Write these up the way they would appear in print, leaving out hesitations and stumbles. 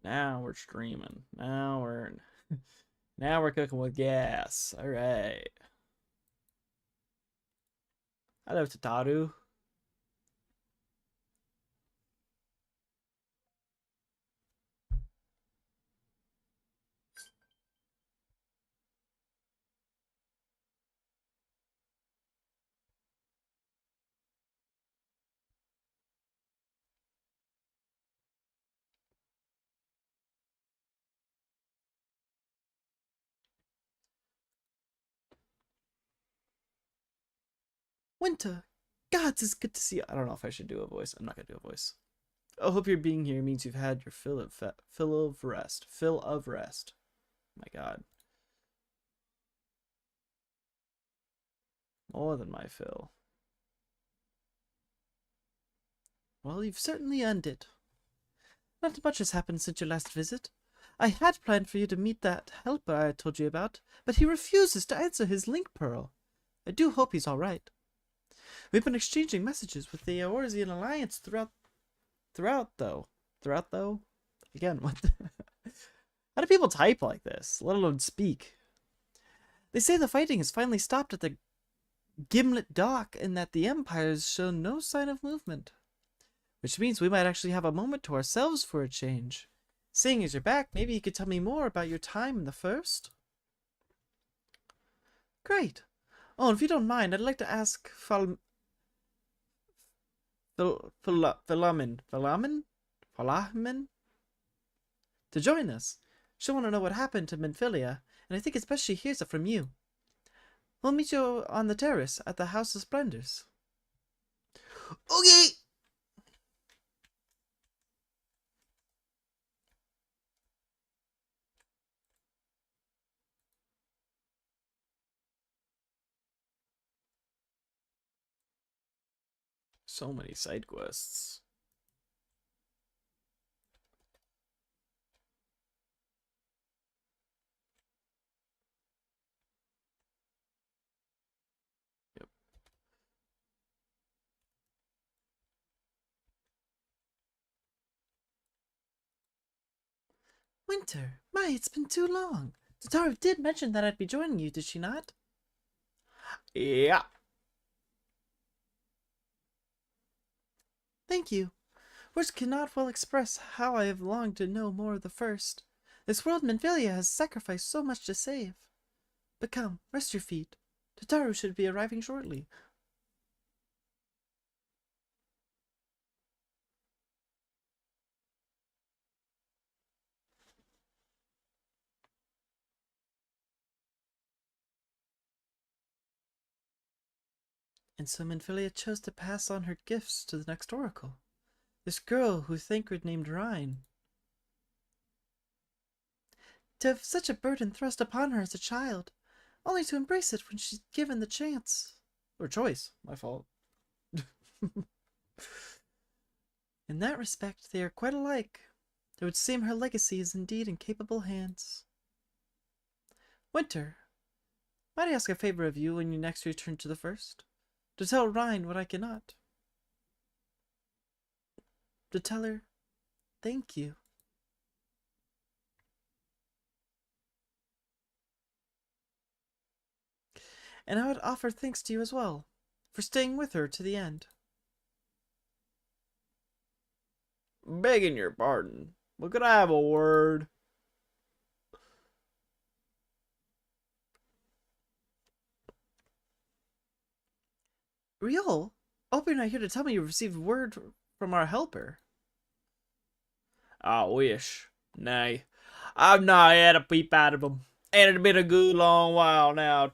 Now we're streaming. Now we're cooking with gas. All right. Hello, Tataru. Winter. Gods, it's good to see you. I don't know if I should do a voice. I'm not gonna do a voice. I hope your being here means you've had your fill of rest. Fill of rest. My God. More than my fill. Well, you've certainly earned it. Not much has happened since your last visit. I had planned for you to meet that helper I told you about, but he refuses to answer his link pearl. I do hope he's all right. We've been exchanging messages with the Eorzean Alliance throughout though. Again, what the how do people type like this, let alone speak? They say the fighting has finally stopped at the Gimlet Dock and that the Empire has shown no sign of movement. Which means we might actually have a moment to ourselves for a change. Seeing as you're back, maybe you could tell me more about your time in the First? Great. Oh, and if you don't mind, I'd like to ask Philomen to join us. She'll want to know what happened to Minfilia, and I think it's best she hears it from you. We'll meet you on the terrace at the House of Splendors. Okay! So many side quests. Yep. Winter, my, it's been too long. Tataru did mention that I'd be joining you, did she not? Yeah. Thank you. Words cannot well express how I have longed to know more of the First. This world Minfilia has sacrificed so much to save. But come, rest your feet. Tataru should be arriving shortly. And so Minfilia chose to pass on her gifts to the next oracle. This girl who Thancred named Rhine. To have such a burden thrust upon her as a child, only to embrace it when she's given the chance. Or choice, my fault. In that respect, they are quite alike. It would seem her legacy is indeed in capable hands. Winter, might I ask a favor of you when you next return to the First? To tell Rhine what I cannot. To tell her, thank you. And I would offer thanks to you as well, for staying with her to the end. Begging your pardon, but could I have a word? Riol, I hope you're not here to tell me you received word from our helper. I wish. Nay, I've not had a peep out of him, and it's been a good long while now.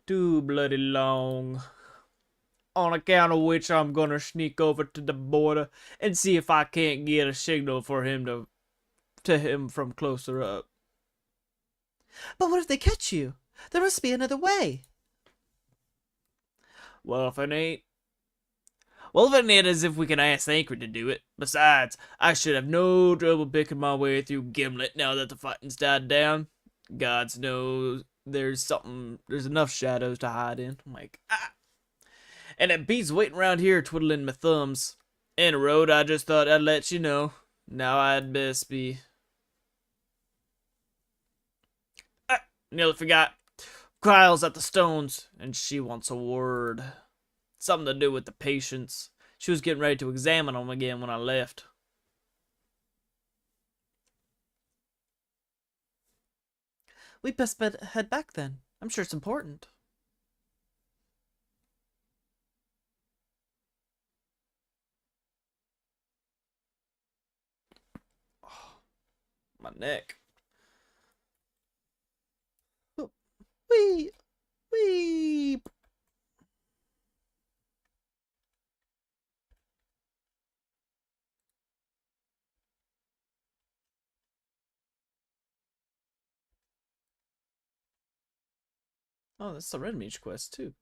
Too bloody long. On account of which I'm gonna sneak over to the border and see if I can't get a signal for him to him from closer up. But what if they catch you? There must be another way. Well, if it ain't as if we can ask Thancred to do it. Besides, I should have no trouble picking my way through Gimlet now that the fighting's died down. Gods knows there's enough shadows to hide in. I'm like, ah. And it beats waiting around here twiddling my thumbs. In a road, I just thought I'd let you know. Now I'd best be Nearly forgot. Kryle's at the stones, and she wants a word. Something to do with the patients. She was getting ready to examine them again when I left. We best head back then. I'm sure it's important. Oh, my neck. Wee, wee. Oh, that's the Red Mage quest too.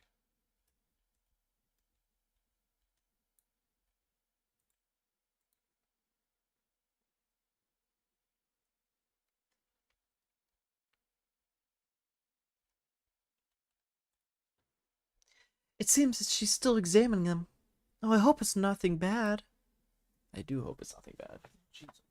It seems that she's still examining them. Oh, I hope it's nothing bad. I do hope it's nothing bad. Jesus.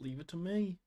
Leave it to me.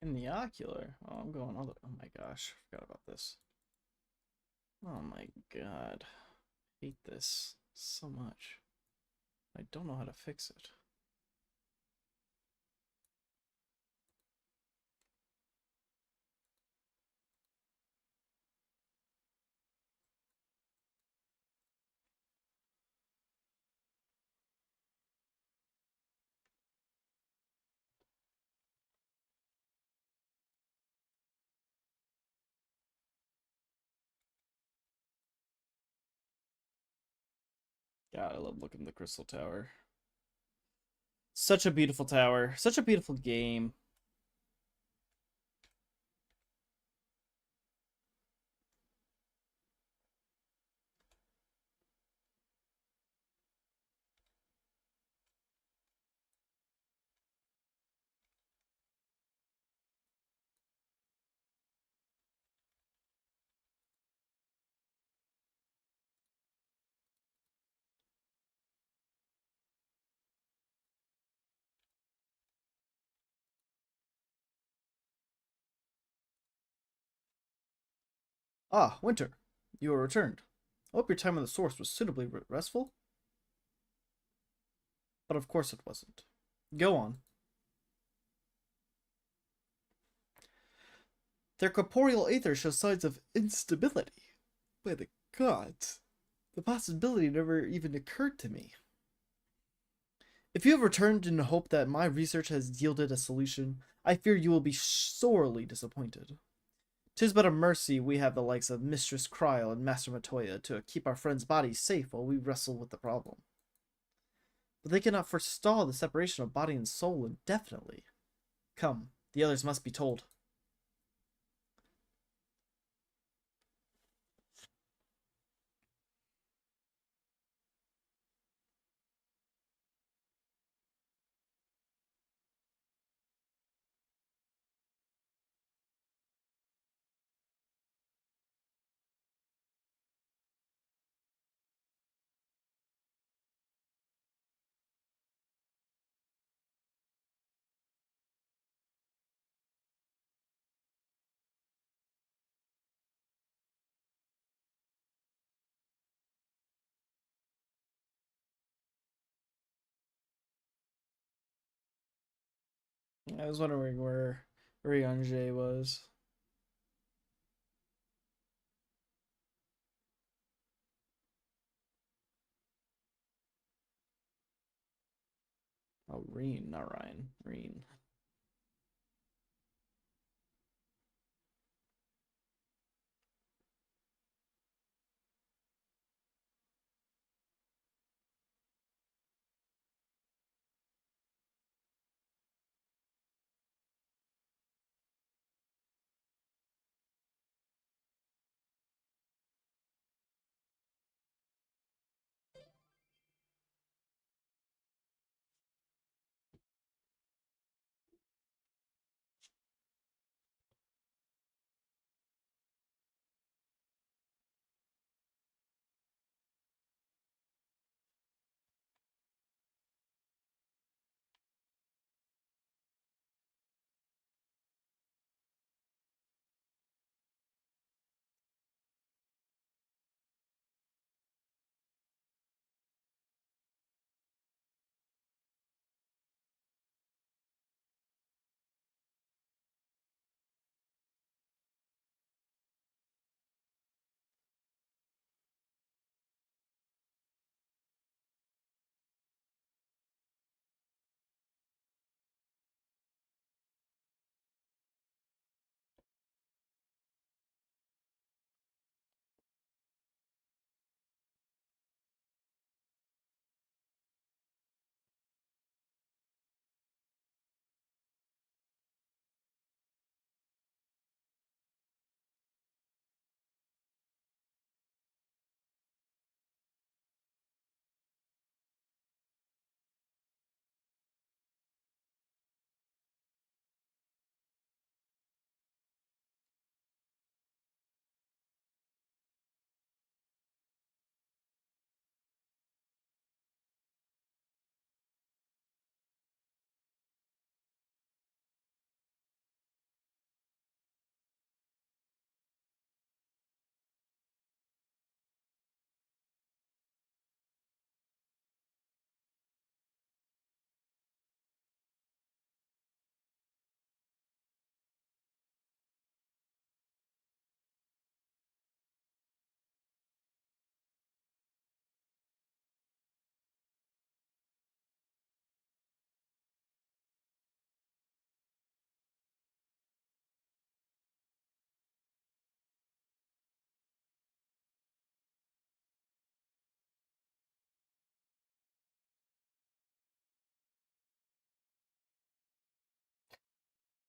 In the ocular. Oh, I'm going all the. Oh my gosh, forgot about this. Oh my god, hate this so much. I don't know how to fix it. God, I love looking at the Crystal Tower. Such a beautiful tower. Such a beautiful game. Ah, Winter. You are returned. I hope your time on the source was suitably restful. But of course it wasn't. Go on. Their corporeal aether shows signs of instability. By the gods, the possibility never even occurred to me. If you have returned in hope that my research has yielded a solution, I fear you will be sorely disappointed. 'Tis but a mercy we have the likes of Mistress Kryl and Master Matoya to keep our friends' bodies safe while we wrestle with the problem. But they cannot forestall the separation of body and soul indefinitely. Come, the others must be told. I was wondering where Ryanje was. Oh, Reen, not Ryan. Reen.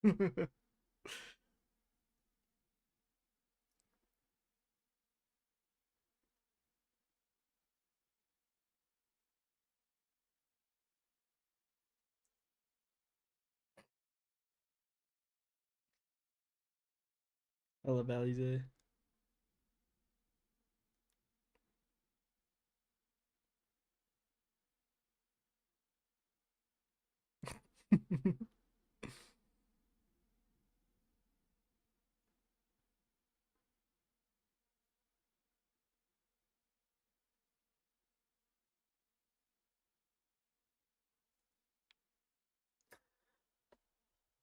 I love Alize.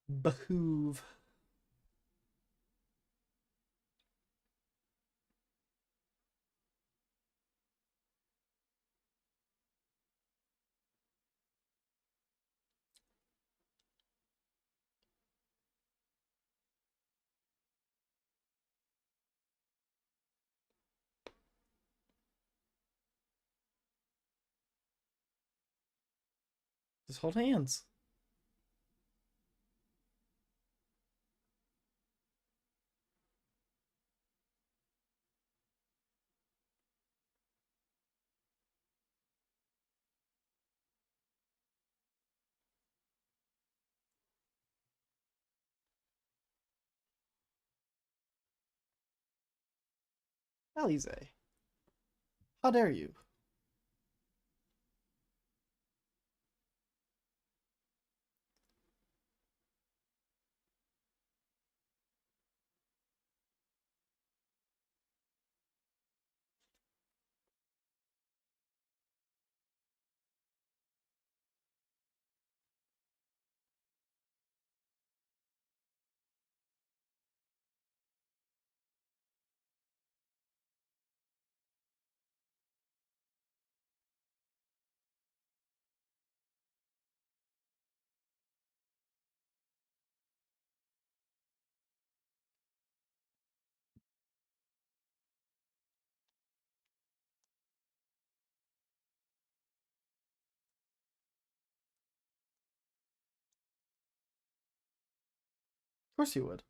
Behoove. Just hold hands. Alize. How dare you? Of course you would.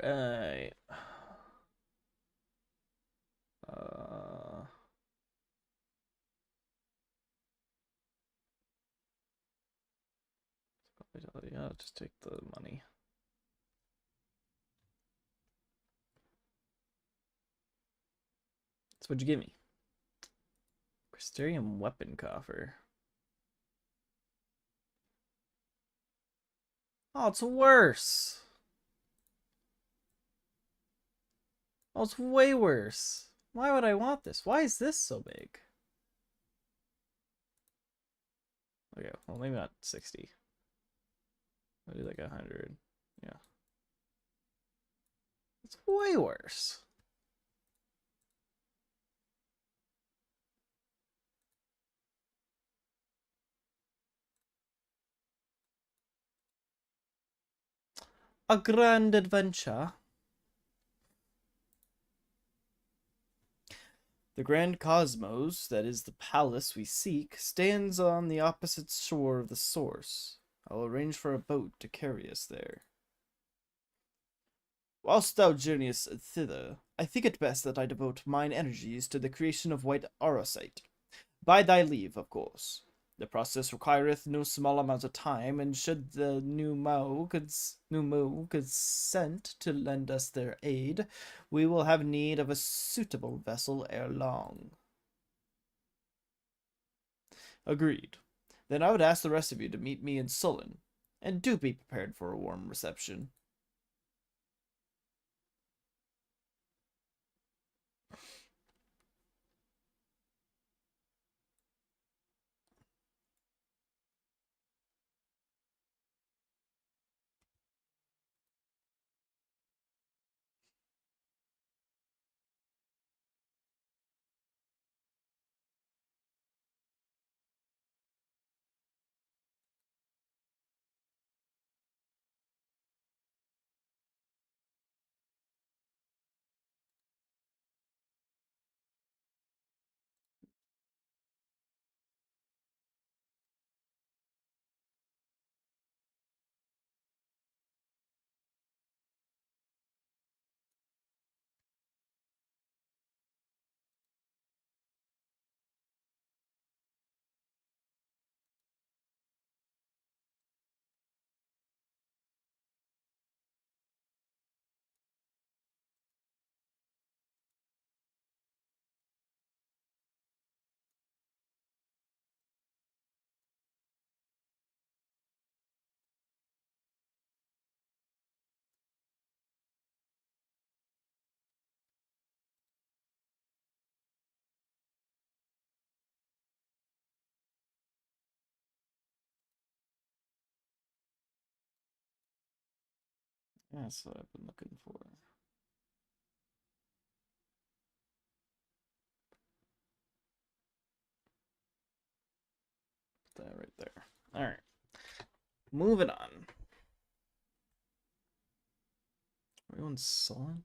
Right. Uh, yeah, just take the money. That's what'd you give me? Crystarium weapon coffer. Oh, it's worse. Oh, it's way worse. Why would I want this? Why is this so big? Okay, well, maybe not 60. Maybe like 100. Yeah. It's way worse. A grand adventure. The grand cosmos, that is the palace we seek, stands on the opposite shore of the source. I will arrange for a boat to carry us there. Whilst thou journeyest thither, I think it best that I devote mine energies to the creation of white aurosite. By thy leave, of course. The process requireth no small amount of time, and should the new Mo consent to lend us their aid, we will have need of a suitable vessel ere long. Agreed. Then I would ask the rest of you to meet me in Sullen, and do be prepared for a warm reception. That's what I've been looking for. That right there. Alright. Moving on. Everyone's sullen?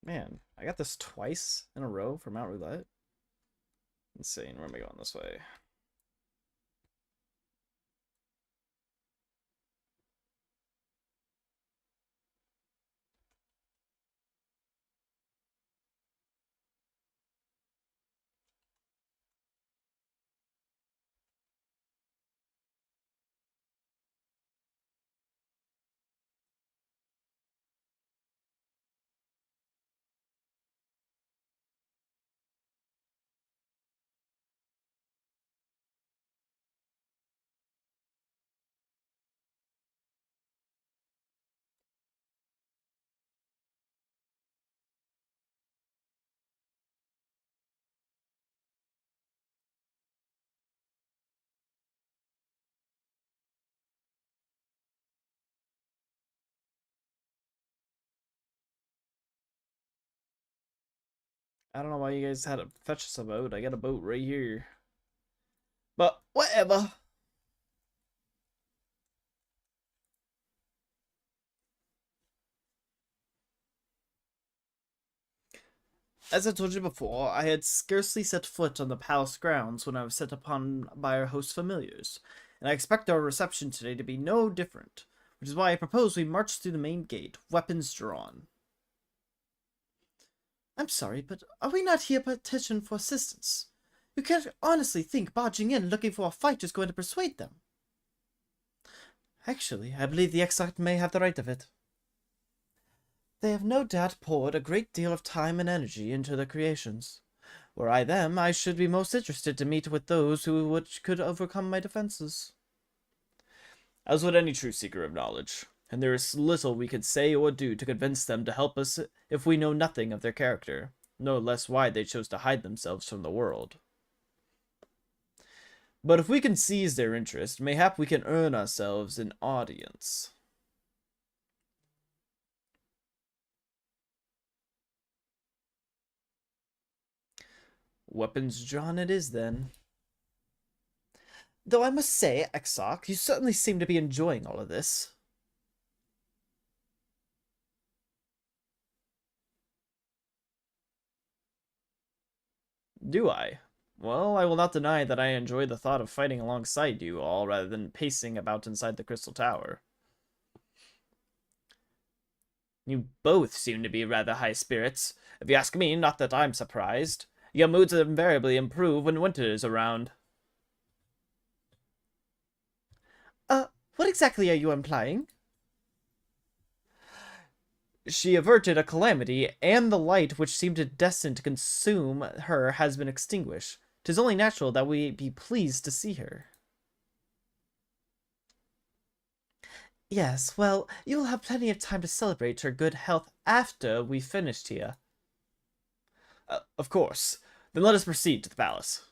Man, I got this twice in a row for Mount Roulette. Insane. Where am I going this way? I don't know why you guys had to fetch us a boat. I got a boat right here. But whatever. As I told you before, I had scarcely set foot on the palace grounds when I was set upon by our host familiars, and I expect our reception today to be no different, which is why I propose we march through the main gate, weapons drawn. I'm sorry, but are we not here petition for assistance? You can't honestly think barging in looking for a fight is going to persuade them. Actually, I believe the Exarch may have the right of it. They have no doubt poured a great deal of time and energy into their creations. Were I them, I should be most interested to meet with those who could overcome my defenses. As would any true seeker of knowledge, and there is little we could say or do to convince them to help us if we know nothing of their character, no less why they chose to hide themselves from the world. But if we can seize their interest, mayhap we can earn ourselves an audience. Weapons drawn it is, then. Though I must say, Exarch, you certainly seem to be enjoying all of this. Do I? Well, I will not deny that I enjoy the thought of fighting alongside you all rather than pacing about inside the Crystal Tower. You both seem to be rather high spirits. If you ask me, not that I'm surprised. Your moods invariably improve when winter is around. What exactly are you implying? She averted a calamity, and the light which seemed destined to consume her has been extinguished. 'Tis only natural that we be pleased to see her. Yes, well, you will have plenty of time to celebrate her good health after we've finished here. Of course. Then let us proceed to the palace.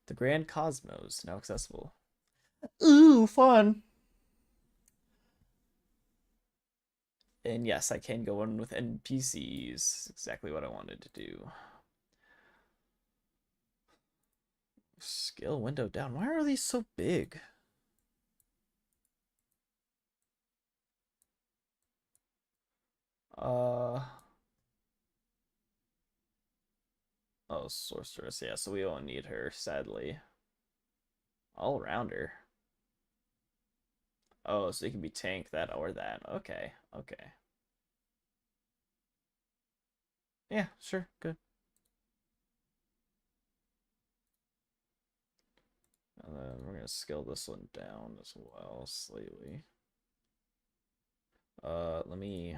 The Grand Cosmos, now accessible. Ooh, fun! And yes, I can go on with NPCs. Exactly what I wanted to do. Skill window down. Why are these so big? Oh, sorceress. Yeah, so we don't need her, sadly. All rounder. Oh, so it can be tank, that, or that. Okay, okay. Yeah, sure, good. And then we're gonna scale this one down as well, slightly. Let me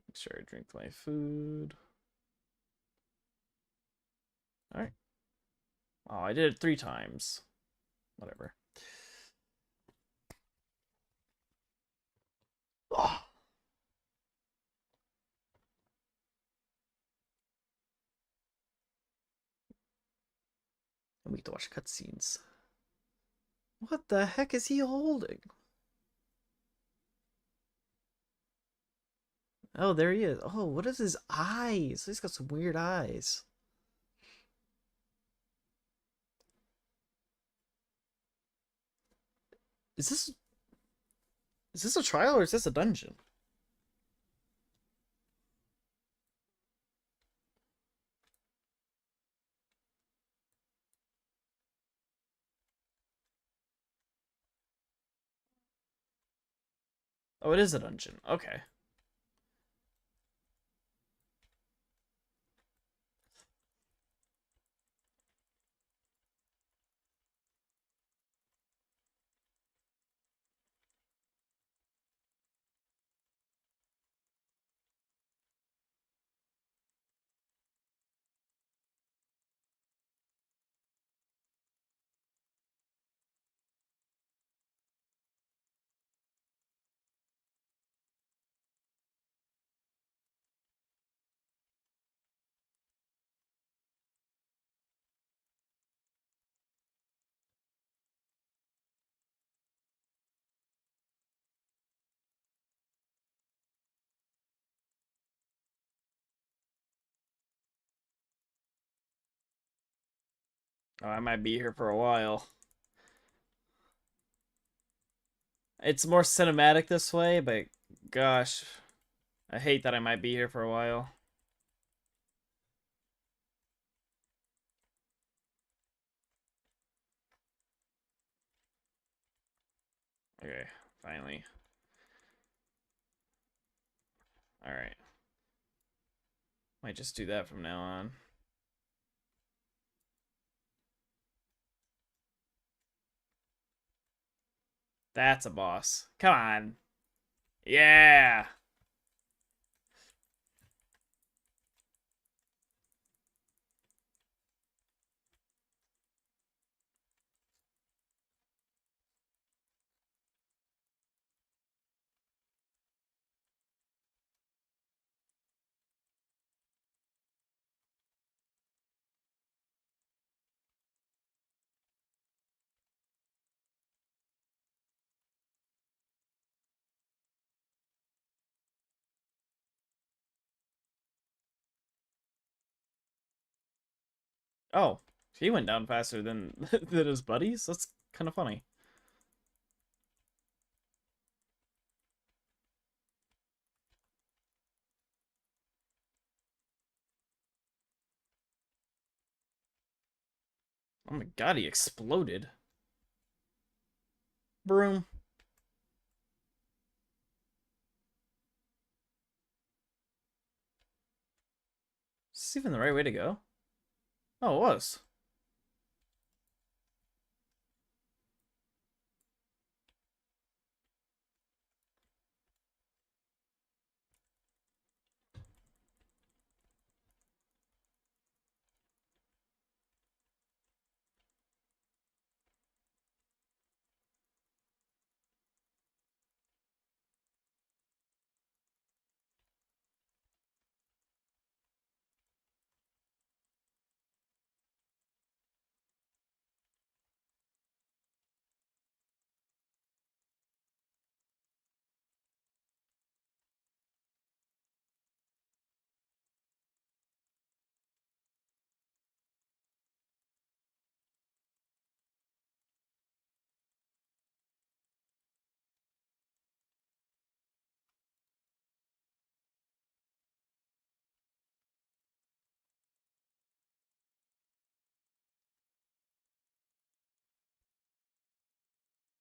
make sure I drink my food. Alright. Oh, I did it 3 times. Whatever. Oh. And we get to watch cutscenes. What the heck is he holding? Oh, there he is. Oh, what is his eyes? He's got some weird eyes. Is this a trial or is this a dungeon? Oh, it is a dungeon. Okay. Oh, I might be here for a while. It's more cinematic this way, but gosh, I hate that I might be here for a while. Okay, finally. Alright. Might just do that from now on. That's a boss. Come on. Yeah! Oh, he went down faster than than his buddies. That's kind of funny. Oh my god, he exploded. Broom. Is this even the right way to go? Oh, it was.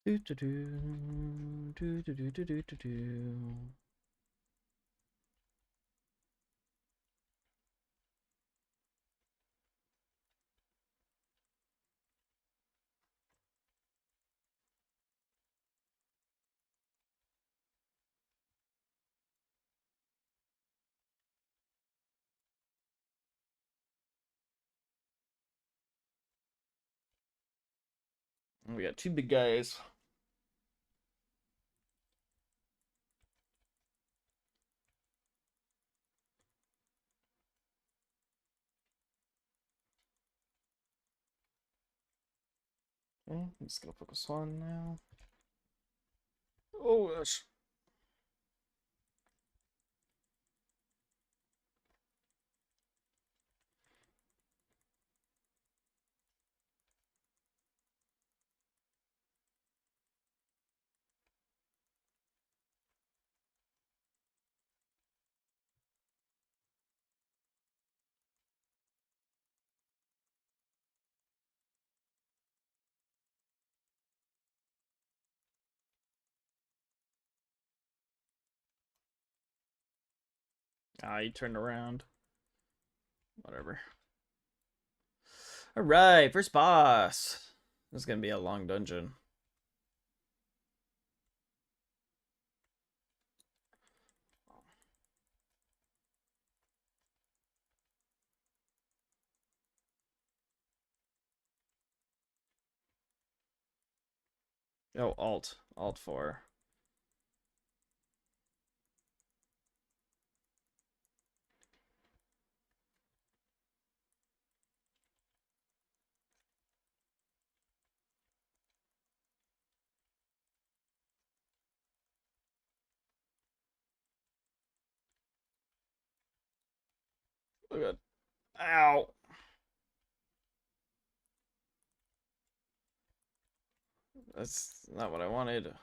Do do do do do do do do do do. We got two big guys. Okay, I'm just gonna focus on now. Oh gosh. Ah, he turned around. Whatever. Alright, first boss. This is gonna be a long dungeon. Oh, Alt. Alt 4. Look at. Ow! That's not what I wanted.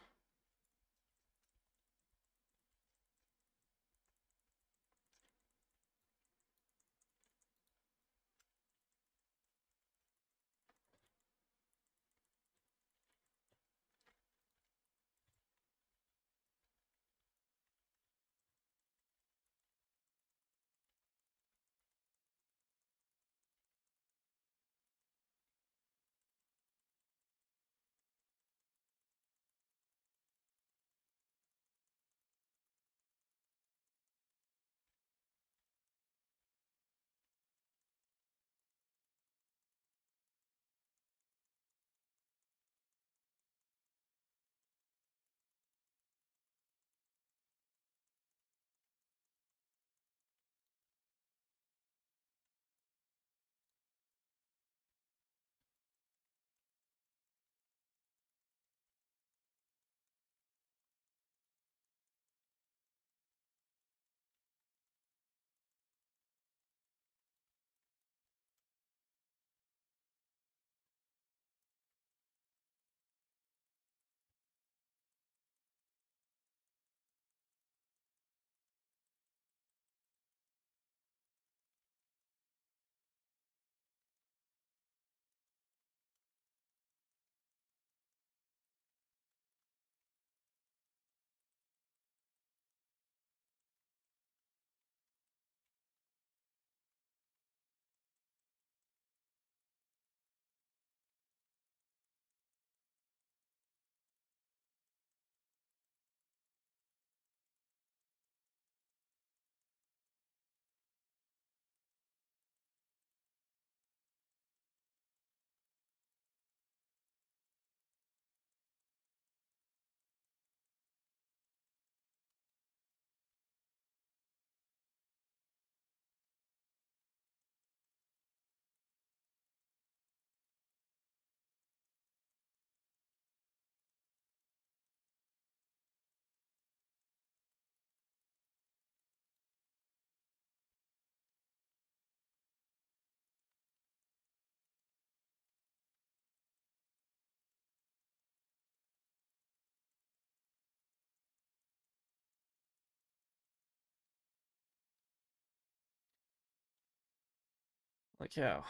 Like how?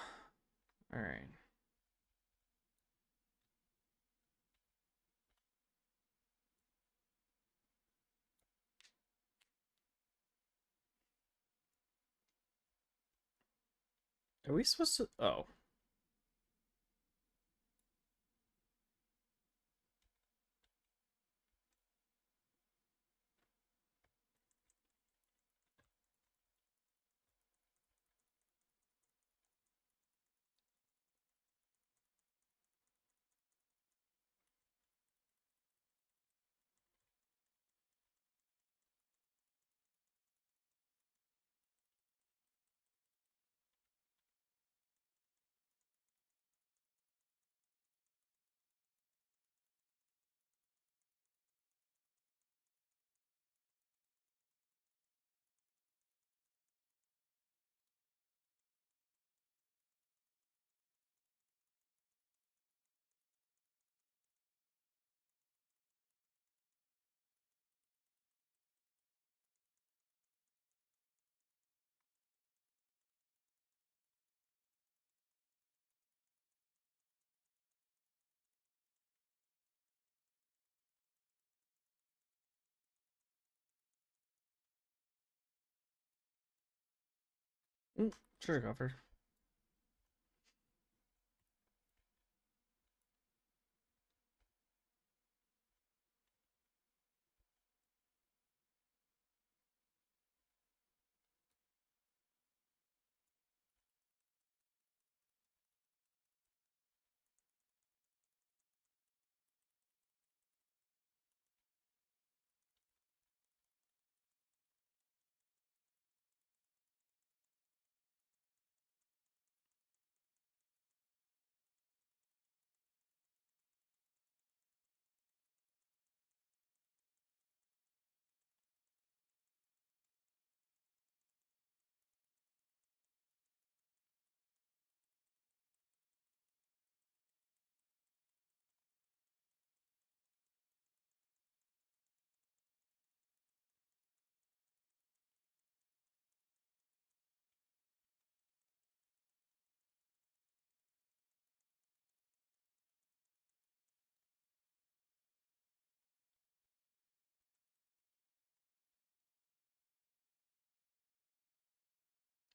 Alright. Are we supposed to? Oh. Sure, cover.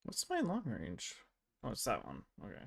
What's my long range? Oh, it's that one. Okay.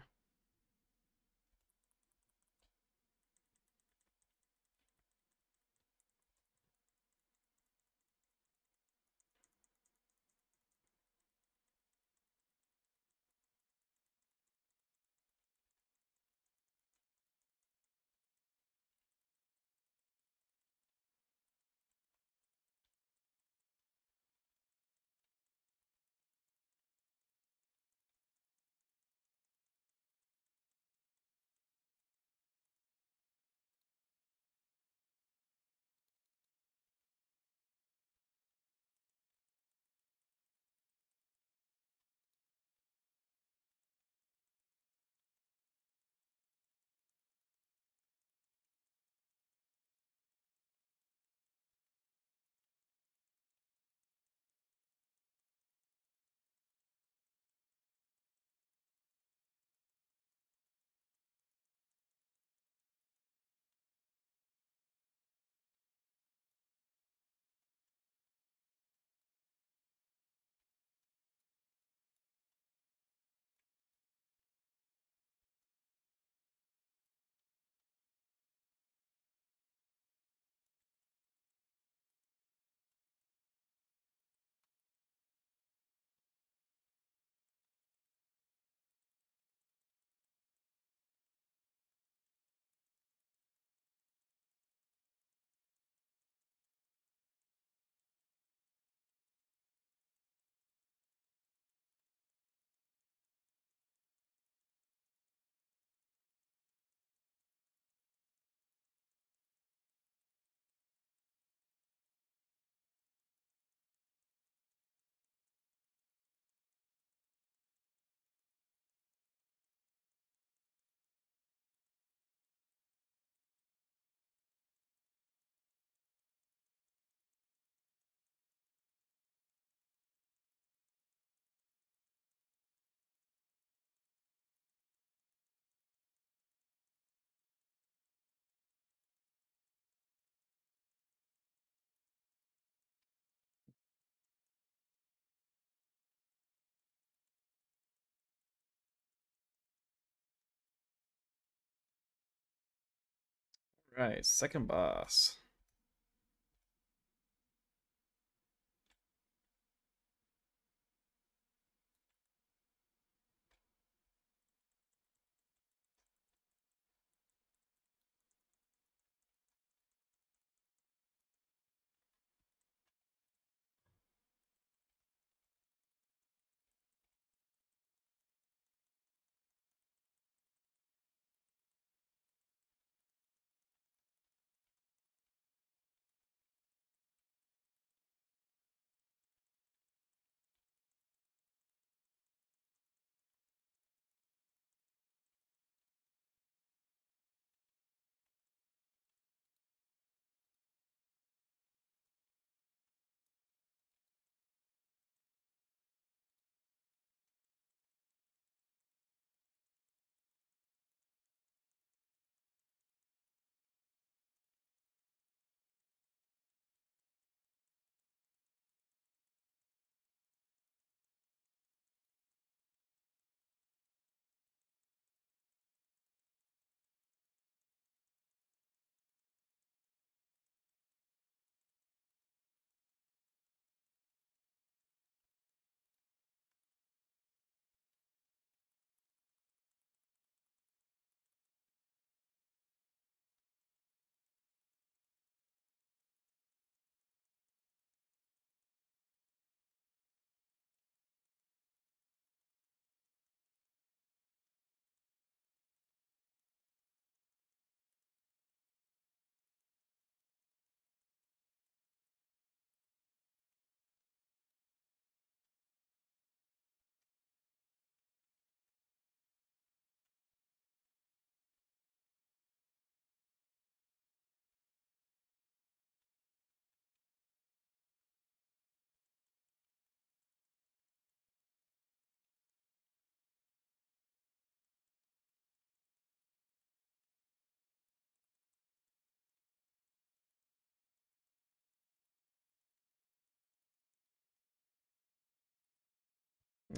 Right, second boss.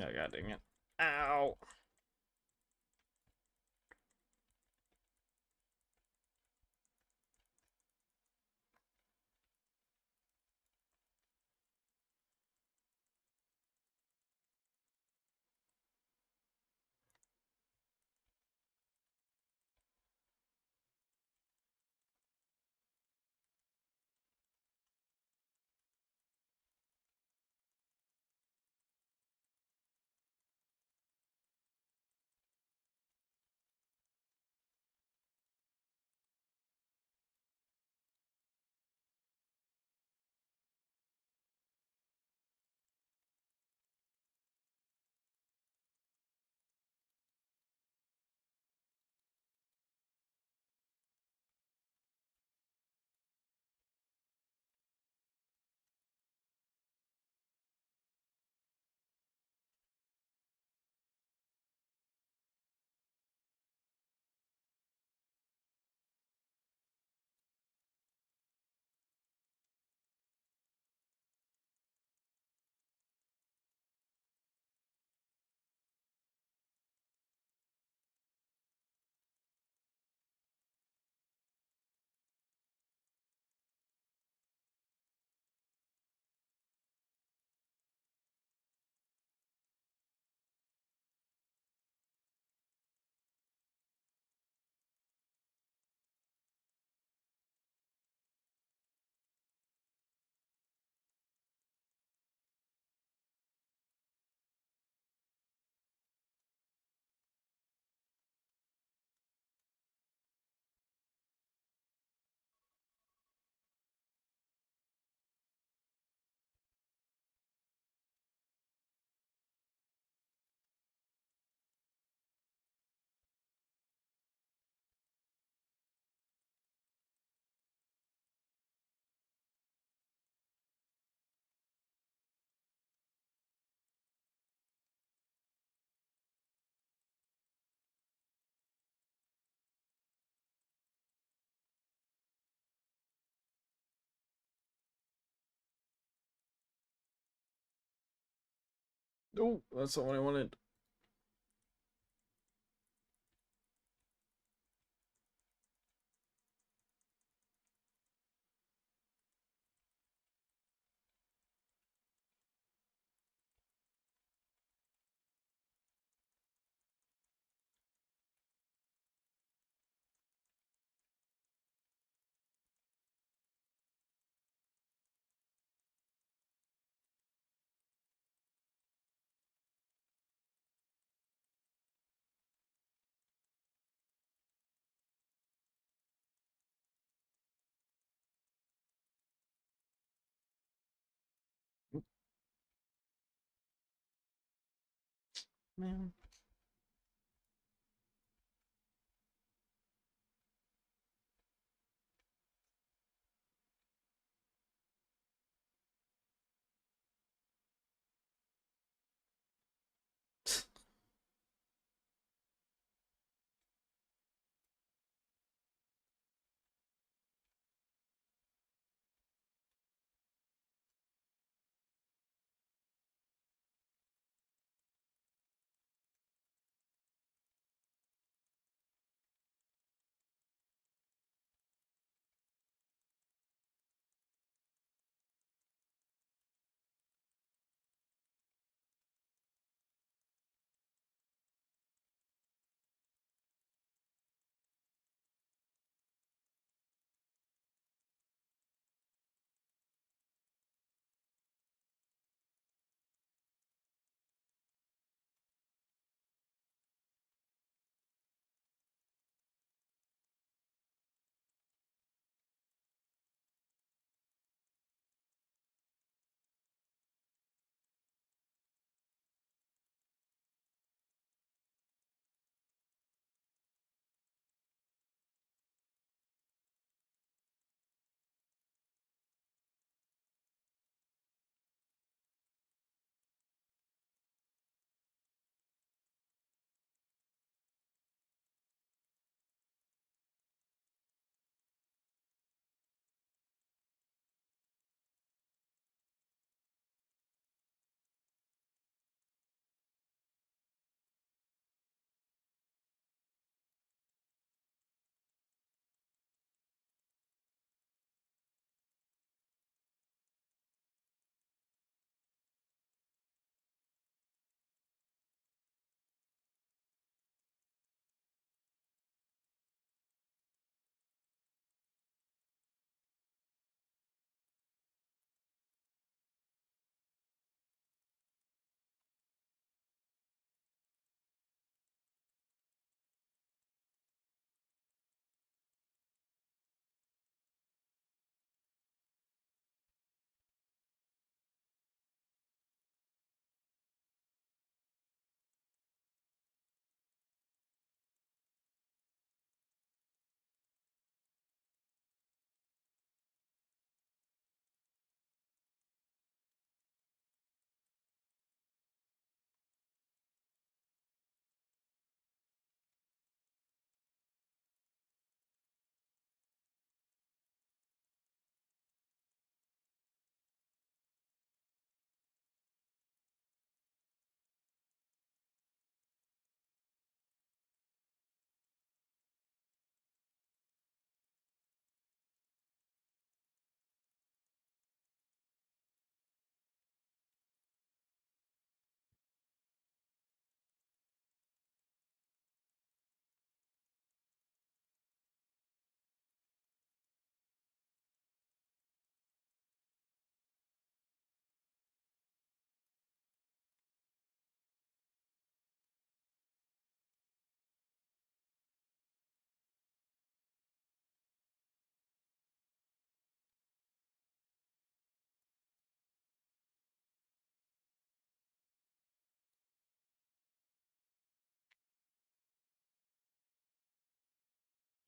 Oh, god dang it. Ow. Oh, that's the one I wanted. Man.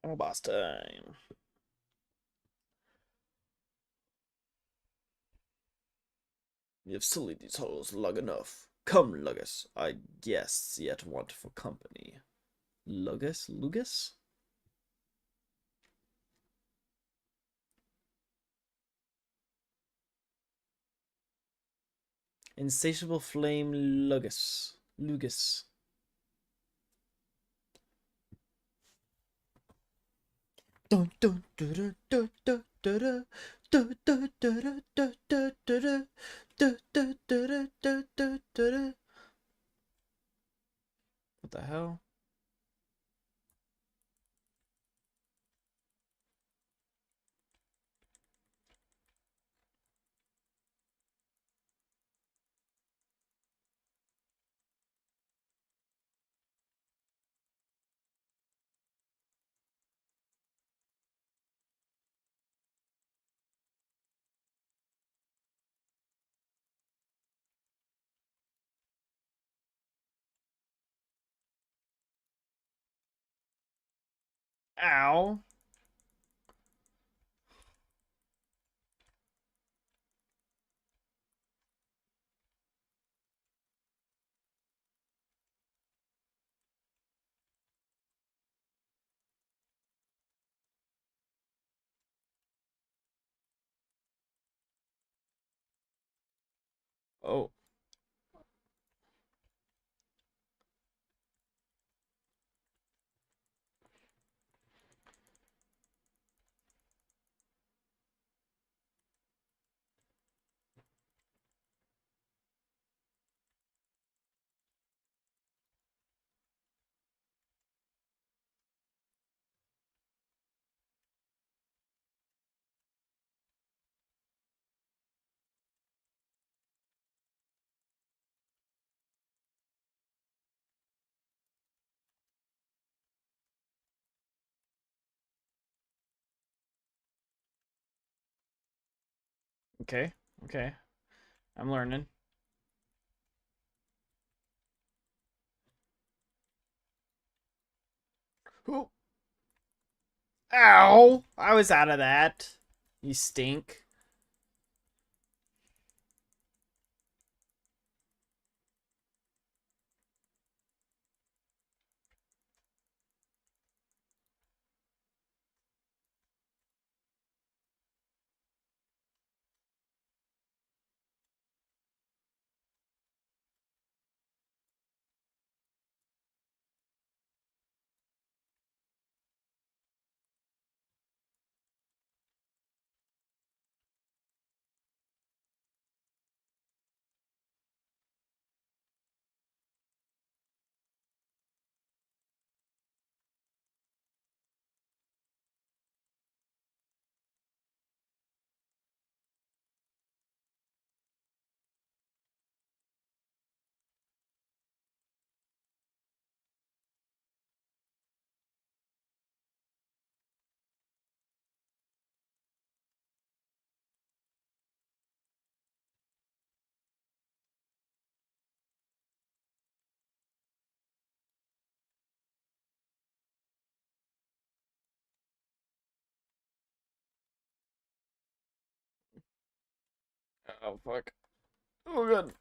Oh, boss time. You've sullied these halls long enough. Come, Lugus. I guess yet want for company. Lugus? Lugus? Insatiable flame Lugus. Lugus. Dun dun dun dun dun dun dun dun dun dun dun dun dun dun dun dun dun dun. What the hell? Ow. Oh. Okay. Okay. I'm learning. Ooh. Ow! I was out of that. You stink. Oh, fuck. Oh, good.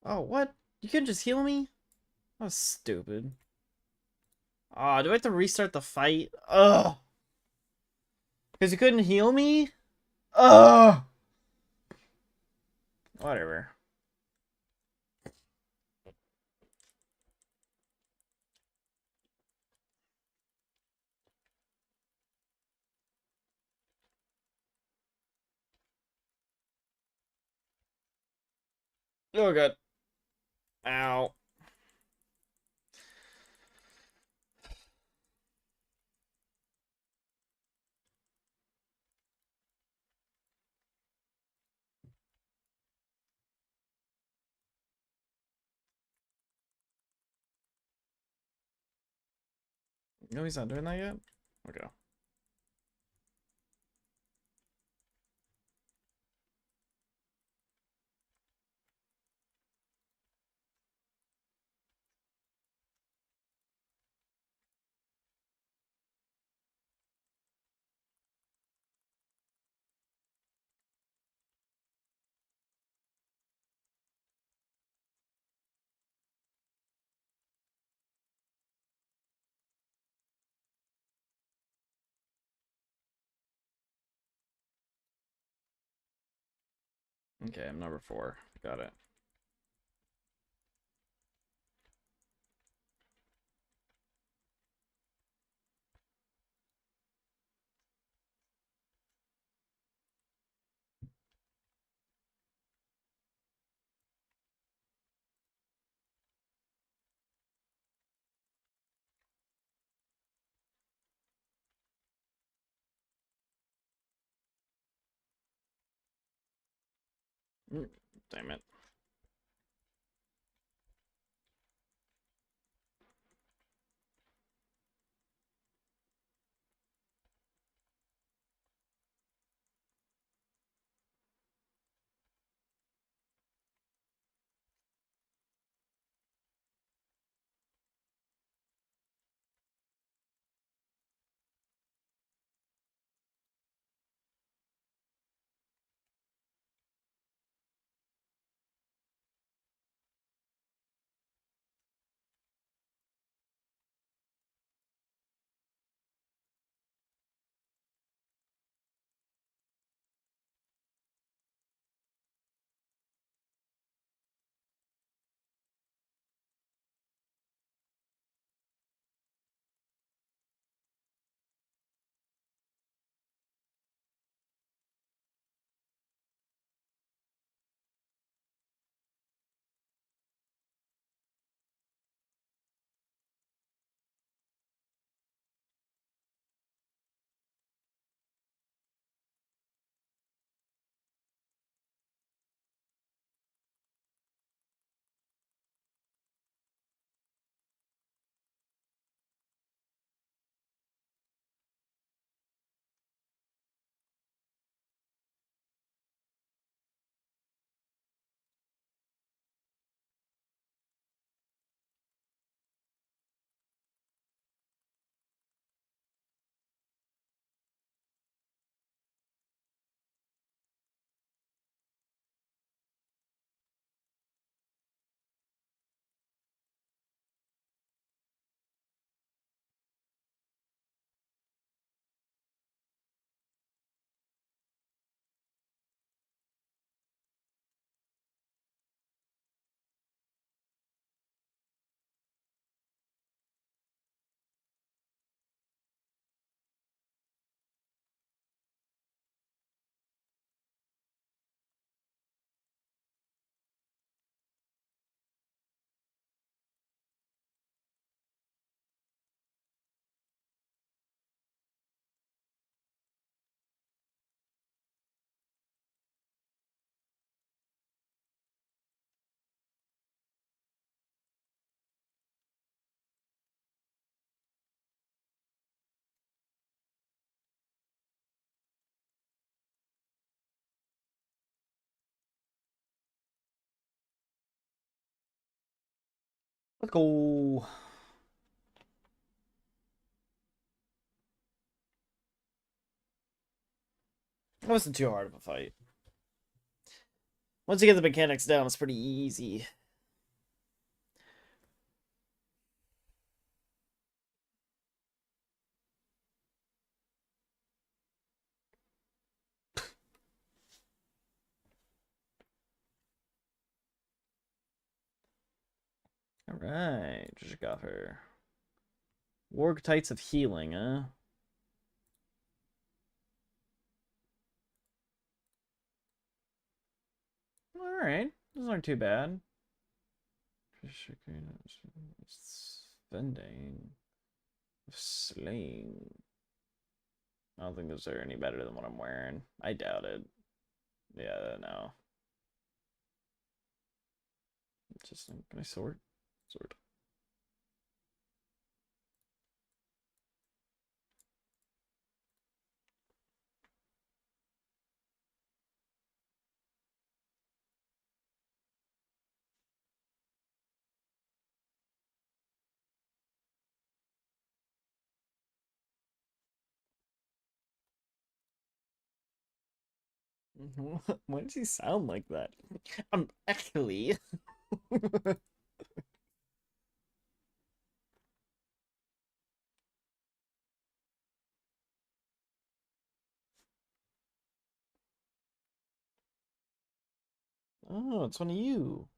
Oh, what? You couldn't just heal me? That was stupid. Oh, do I have to restart the fight? Ugh. Because you couldn't heal me? Ugh. Whatever. Oh, god. Ow. No, he's not doing that yet? Okay. Okay, I'm number 4. Got it. Damn it. Let's go. That wasn't too hard of a fight. Once you get the mechanics down, it's pretty easy. Alright, just got her. Warg Tights of Healing, huh? Alright, those aren't too bad. Spending. Sling. I don't think those are any better than what I'm wearing. I doubt it. Yeah, no. Just, can I sort? Sort. Why does he sound like that? Actually. Oh, it's one of you.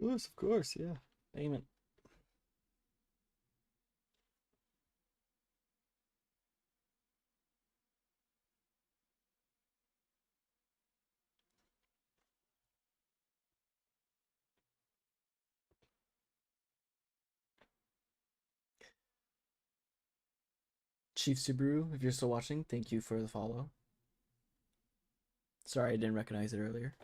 Yes, of course, yeah. Payment. Chief Subaru, if you're still watching, thank you for the follow. Sorry I didn't recognize it earlier.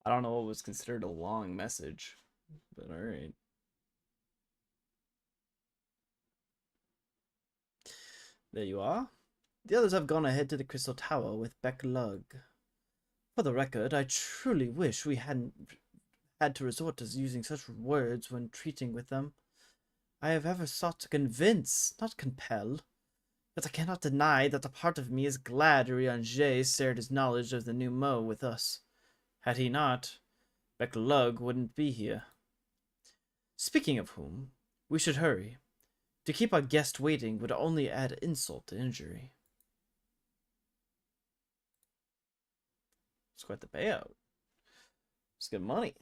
I don't know what was considered a long message, but alright. There you are. The others have gone ahead to the Crystal Tower with Beck Lug. For the record, I truly wish we hadn't had to resort to using such words when treating with them. I have ever sought to convince, not compel. But I cannot deny that a part of me is glad Urianger shared his knowledge of the new Mo with us. Had he not, Becklug wouldn't be here. Speaking of whom, we should hurry. To keep our guest waiting would only add insult to injury. It's quite the payout. It's good money.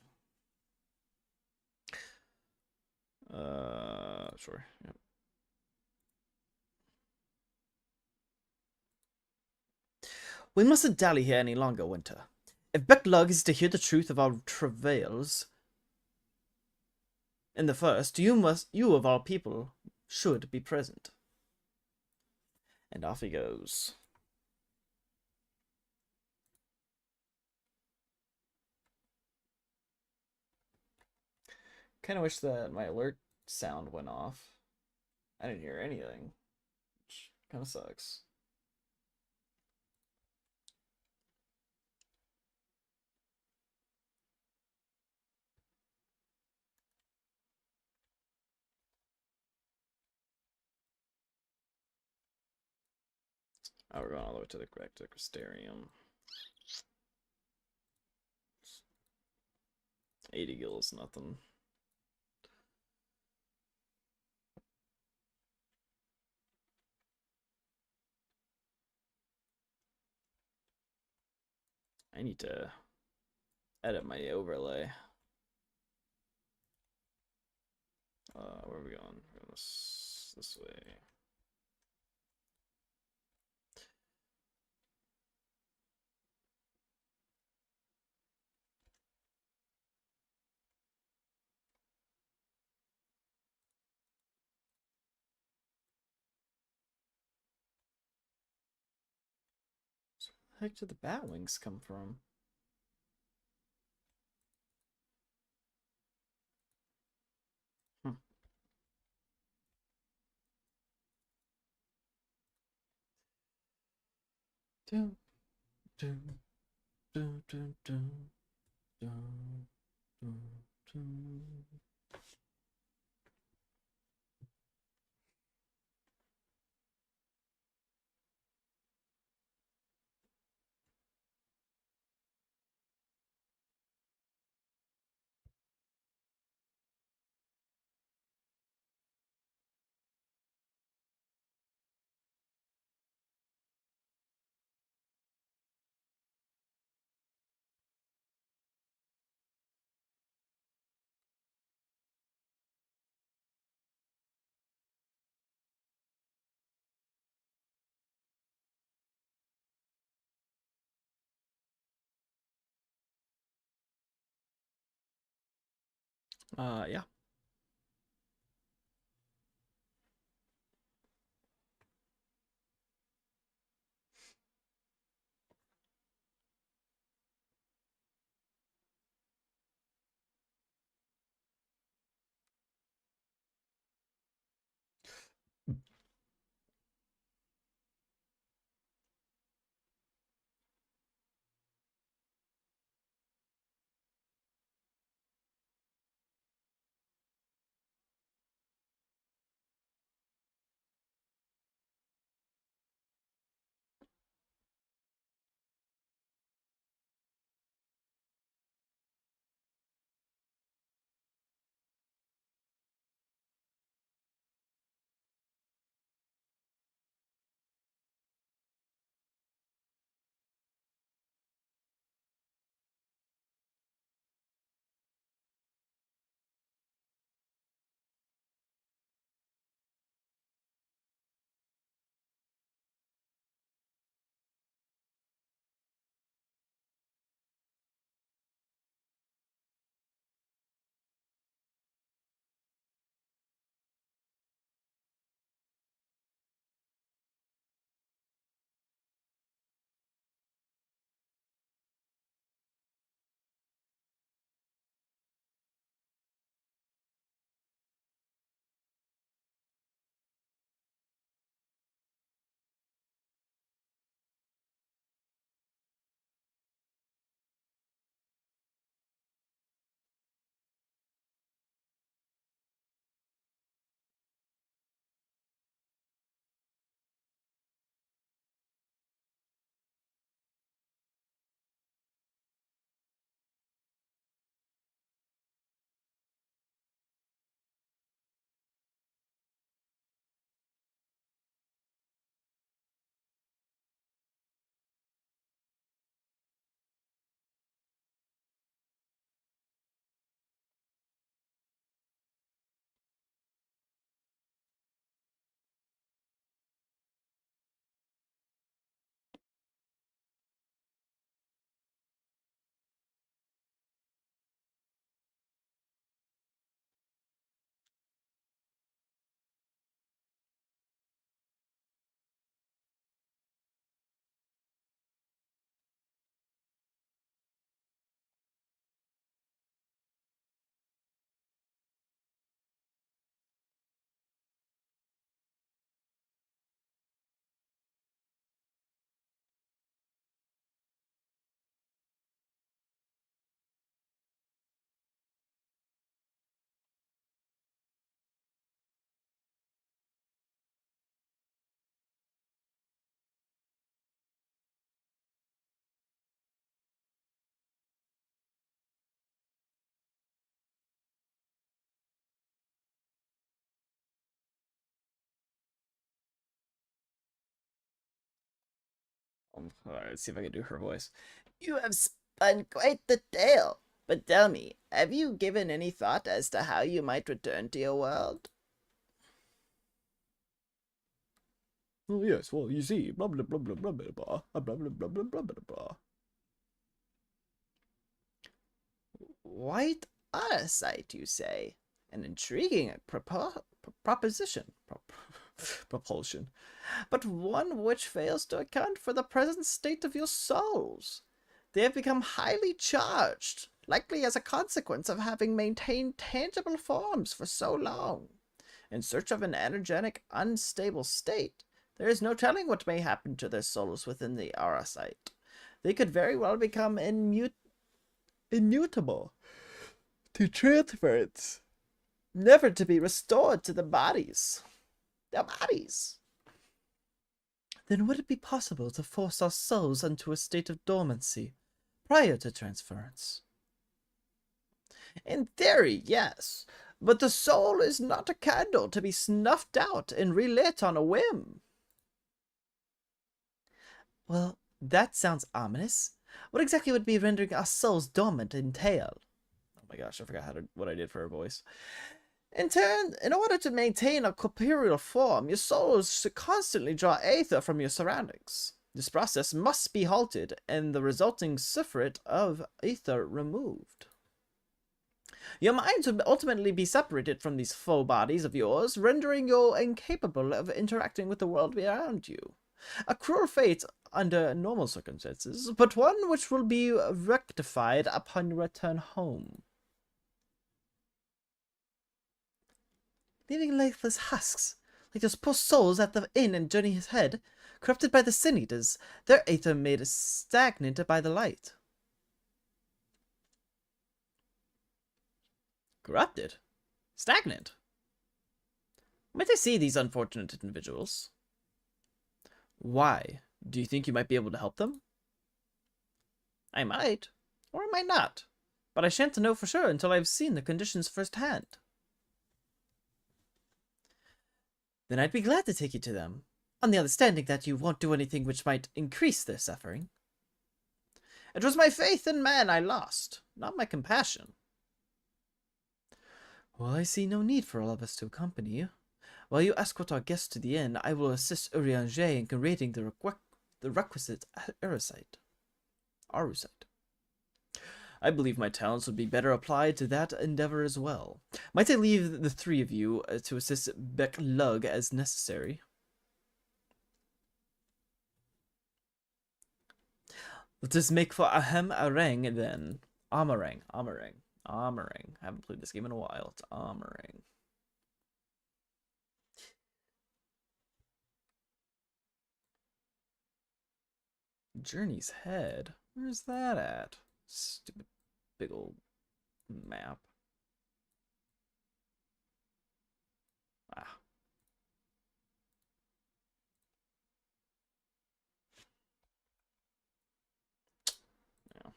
Sure. Yep. We mustn't dally here any longer, Winter. If Becklug is to hear the truth of our travails in the first, you of all people should be present. And off he goes. Kind of wish that my alert sound went off. I didn't hear anything, which kind of sucks. Oh, we're going all the way to the back to the Crystarium. 80 gil is nothing. I need to edit my overlay. Where are we going? We're going this way. So where the heck did the bat wings come from? Hmm. Dun, dun, dun, dun, dun, dun, dun, dun. Yeah. Alright, let's see if I can do her voice. You have spun quite the tale. But tell me, have you given any thought as to how you might return to your world? Oh, yes, well, you see, blah, blah, blah, blah, blah, blah, blah, blah, blah, blah, blah, blah, blah, blah. Quite a sight, you say. An intriguing proposition. Propulsion. But one which fails to account for the present state of your souls. They have become highly charged, likely as a consequence of having maintained tangible forms for so long. In search of an energetic, unstable state, there is no telling what may happen to their souls within the Arasite. They could very well become immutable to transference, never to be restored to the bodies. Their bodies. Then would it be possible to force our souls into a state of dormancy prior to transference? In theory, yes, but the soul is not a candle to be snuffed out and relit on a whim. Well, that sounds ominous. What exactly would be rendering our souls dormant entail? Oh my gosh, I forgot what I did for her voice. In turn, in order to maintain a corporeal form, your souls should constantly draw aether from your surroundings. This process must be halted and the resulting sulfate of aether removed. Your minds would ultimately be separated from these faux bodies of yours, rendering you incapable of interacting with the world around you. A cruel fate under normal circumstances, but one which will be rectified upon your return home. Leaving lifeless husks, like those poor souls at the inn in Journey's Head, corrupted by the sin eaters, their aether made stagnant by the light. Corrupted? Stagnant? Might I see these unfortunate individuals? Why? Do you think you might be able to help them? I might, or I might not, but I shan't know for sure until I've seen the conditions firsthand. Then I'd be glad to take you to them, on the understanding that you won't do anything which might increase their suffering. It was my faith in man I lost, not my compassion. Well, I see no need for all of us to accompany you. While you escort our guests to the inn, I will assist Urianger in creating the requisite Arusite. I believe my talents would be better applied to that endeavor as well. Might I leave the three of you to assist Beck Lug as necessary? Let us make for Ahem Arang then. Amarang. I haven't played this game in a while. It's Amarang. Journey's Head? Where's that at? Stupid big old map. Ah. Yeah.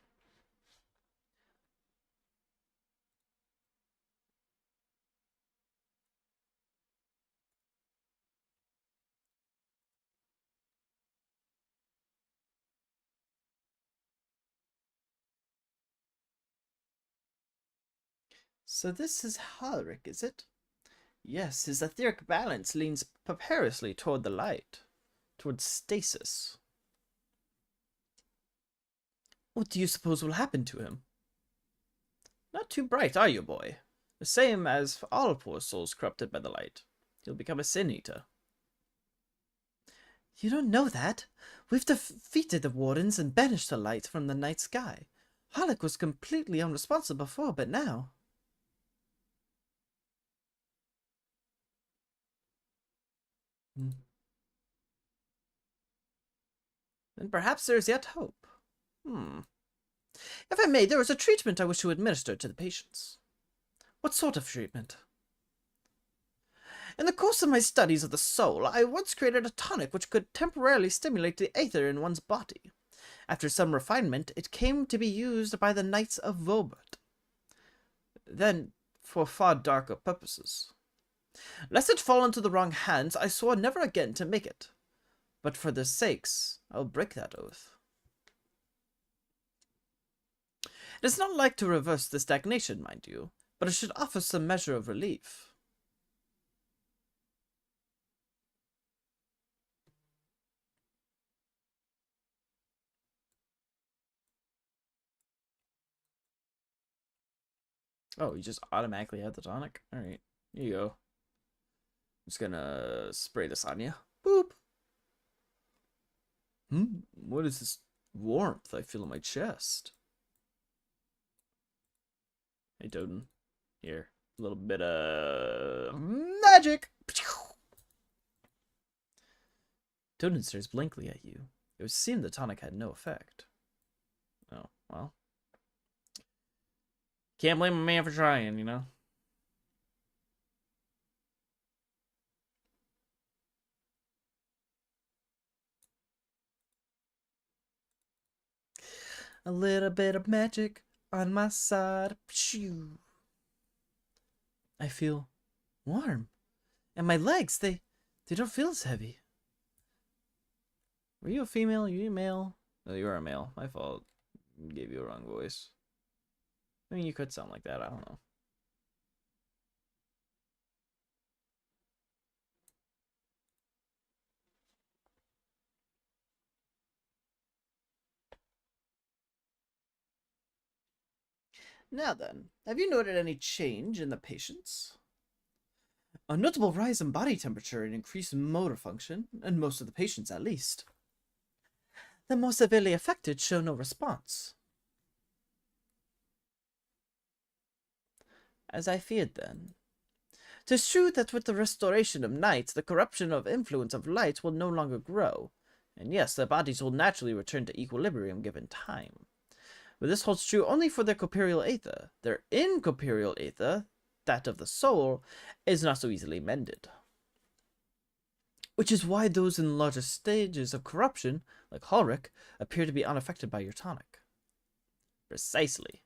So this is Halric, is it? Yes, his etheric balance leans precariously toward the light, toward stasis. What do you suppose will happen to him? Not too bright, are you, boy? The same as for all poor souls corrupted by the light. He'll become a sin-eater. You don't know that. We've defeated the wardens and banished the light from the night sky. Harlock was completely unresponsive before, but now... Then perhaps there is yet hope. If I may, there is a treatment I wish to administer to the patients. What sort of treatment? In the course of my studies of the soul, I once created a tonic which could temporarily stimulate the aether in one's body. After some refinement, it came to be used by the Knights of Vobert. Then, for far darker purposes. Lest it fall into the wrong hands, I swore never again to make it. But for their sakes, I'll break that oath. It is not like to reverse the stagnation, mind you, but it should offer some measure of relief. Oh, you just automatically have the tonic? Alright, here you go. I'm just gonna spray this on you. Boop! What is this warmth I feel in my chest? Hey, Doden. Here. A little bit of magic! Doden stares blankly at you. It would seem the tonic had no effect. Oh, well. Can't blame a man for trying, you know? A little bit of magic on my side. Pshoo. I feel warm. And my legs, they don't feel as heavy. Were you a female? You a male? No, you are a male. My fault. Gave you a wrong voice. I mean, you could sound like that. I don't know. Now then, have you noted any change in the patients? A notable rise in body temperature and increased motor function, in most of the patients at least. The more severely affected show no response. As I feared then. 'Tis true that with the restoration of night, the corruption of influence of light will no longer grow, and yes, their bodies will naturally return to equilibrium given time. But this holds true only for their corporeal aether. Their incorporeal aether, that of the soul, is not so easily mended. Which is why those in larger stages of corruption, like Ulrich, appear to be unaffected by your tonic. Precisely.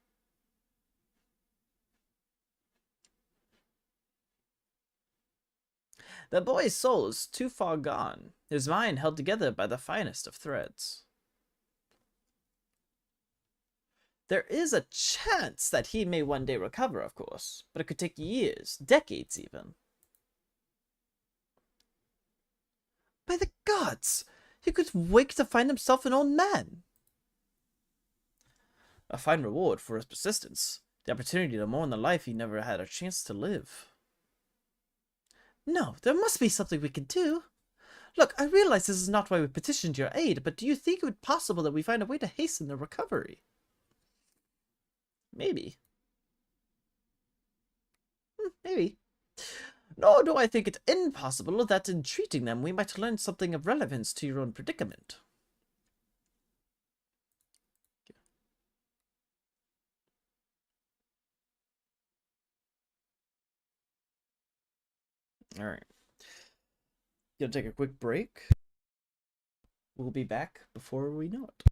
The boy's soul is too far gone, his mind held together by the finest of threads. There is a chance that he may one day recover, of course, but it could take years, decades even. By the gods! He could wake to find himself an old man! A fine reward for his persistence, the opportunity to mourn the life he never had a chance to live. No, there must be something we can do. Look, I realize this is not why we petitioned your aid, but do you think it would be possible that we find a way to hasten their recovery? Maybe. Maybe. Nor do I think it impossible that in treating them we might learn something of relevance to your own predicament. Alright. Gonna take a quick break. We'll be back before we know it.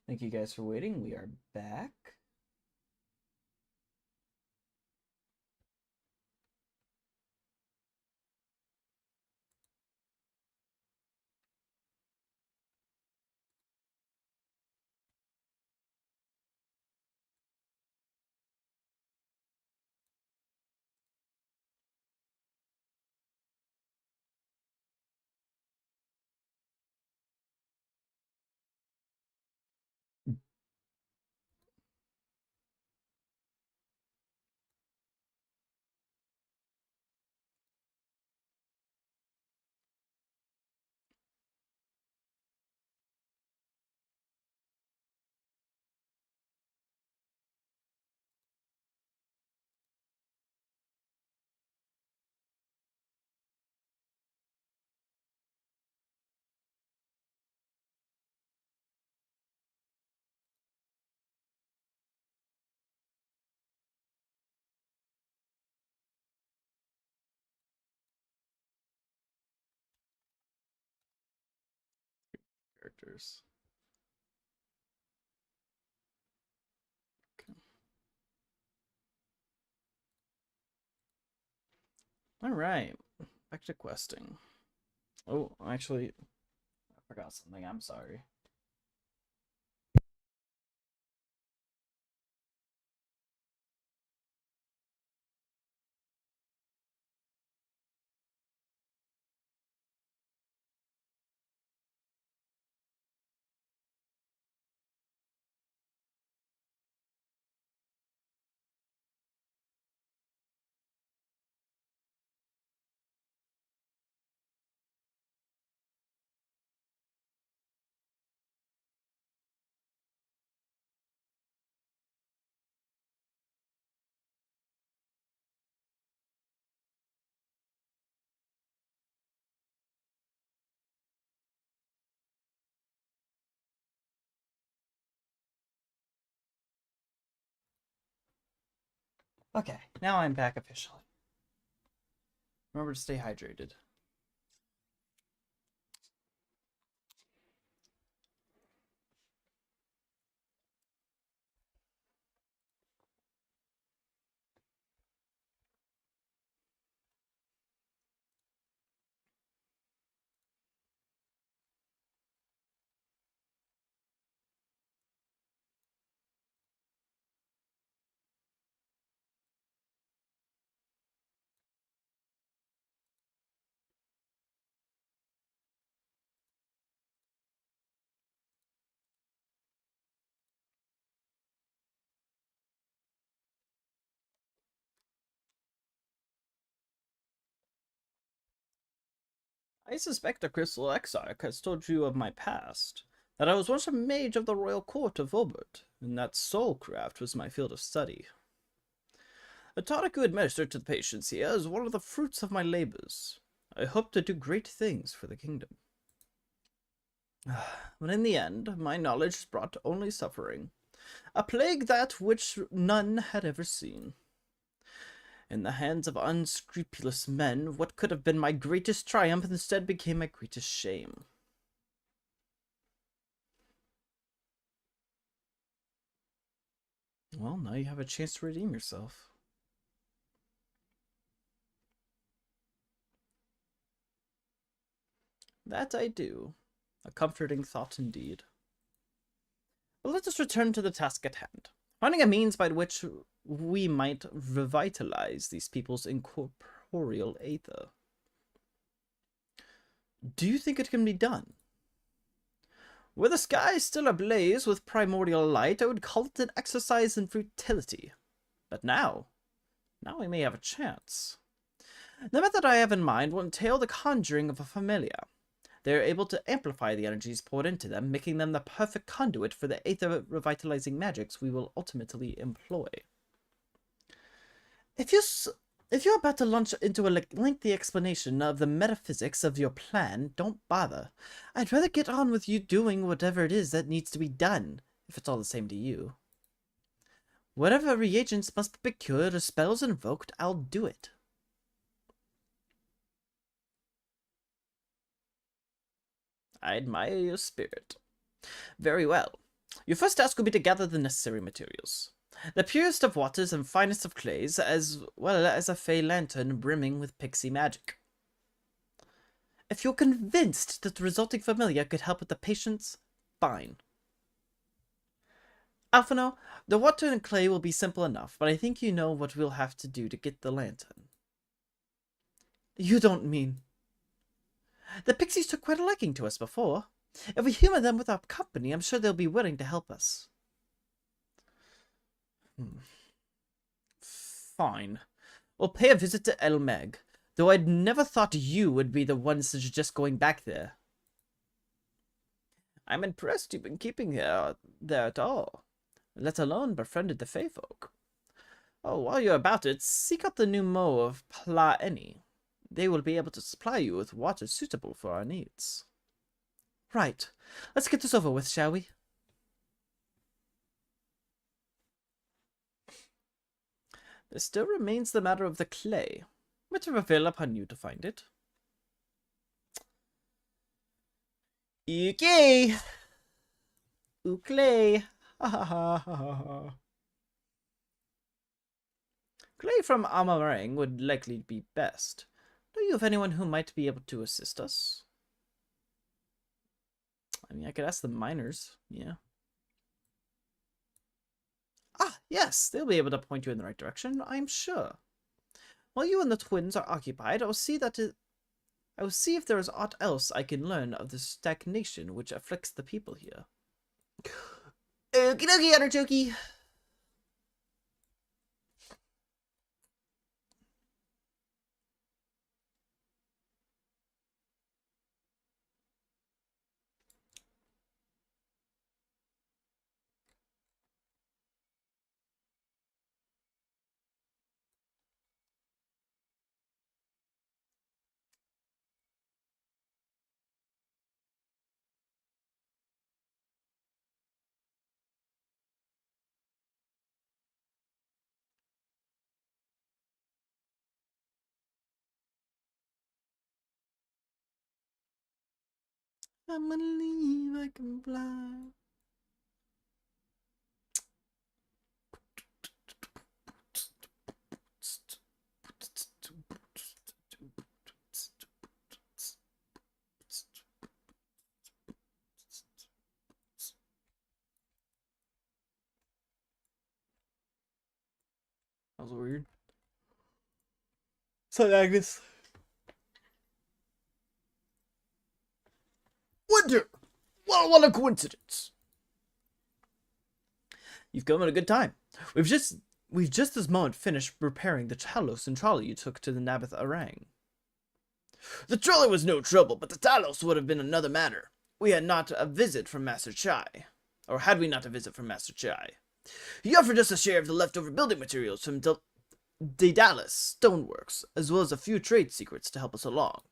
Thank you guys for waiting. We are back. Characters. Okay. All right, back to questing. Oh, actually, I forgot something. I'm sorry. Okay, now I'm back officially. Remember to stay hydrated. I suspect the Crystal Exarch has told you of my past, that I was once a mage of the royal court of Obert, and that soulcraft was my field of study. The tonic you administered to the patients here is one of the fruits of my labors. I hope to do great things for the kingdom. But in the end, my knowledge brought only suffering, a plague that which none had ever seen. In the hands of unscrupulous men, what could have been my greatest triumph instead became my greatest shame. Well, now you have a chance to redeem yourself. That I do. A comforting thought indeed. But let us return to the task at hand. Finding a means by which we might revitalize these people's incorporeal aether. Do you think it can be done? Were the sky still ablaze with primordial light, I would call it an exercise in futility. But now we may have a chance. The method I have in mind will entail the conjuring of a familiar. They are able to amplify the energies poured into them, making them the perfect conduit for the aether revitalizing magics we will ultimately employ. If you're about to launch into a lengthy explanation of the metaphysics of your plan, don't bother. I'd rather get on with you doing whatever it is that needs to be done, if it's all the same to you. Whatever reagents must be procured or spells invoked, I'll do it. I admire your spirit. Very well. Your first task will be to gather the necessary materials. The purest of waters and finest of clays, as well as a fey lantern brimming with pixie magic. If you're convinced that the resulting familiar could help with the patients, fine. Alphino, the water and clay will be simple enough, but I think you know what we'll have to do to get the lantern. You don't mean... The pixies took quite a liking to us before. If we humor them with our company, I'm sure they'll be willing to help us. Fine. We'll pay a visit to El Meg, though I'd never thought you would be the one to suggest going back there. I'm impressed you've been keeping there at all, let alone befriended the Fey folk. Oh, while you're about it, seek out the new Mo of Pla Eni. They will be able to supply you with water suitable for our needs. Right. Let's get this over with, shall we? There still remains the matter of the clay, which will prevail upon you to find it. Okay. Ooh, clay. Ha ha ha ha ha. Clay from Amarang would likely be best. Do you have anyone who might be able to assist us? I mean, I could ask the miners, yeah. Ah, yes, they'll be able to point you in the right direction, I'm sure. While you and the twins are occupied, I will see if there is aught else I can learn of the stagnation which afflicts the people here. Okie dokie, Artichoke. I believe I can fly. That was weird. So Agnes. Winter! What a coincidence! You've come at a good time. We've just this moment finished repairing the Talos and trolley you took to the Naboth Arang. The trolley was no trouble, but the Talos would have been another matter. We had not a visit from Master Chai. Or had we not a visit from Master Chai? He offered us a share of the leftover building materials from Daedalus Stoneworks, as well as a few trade secrets to help us along.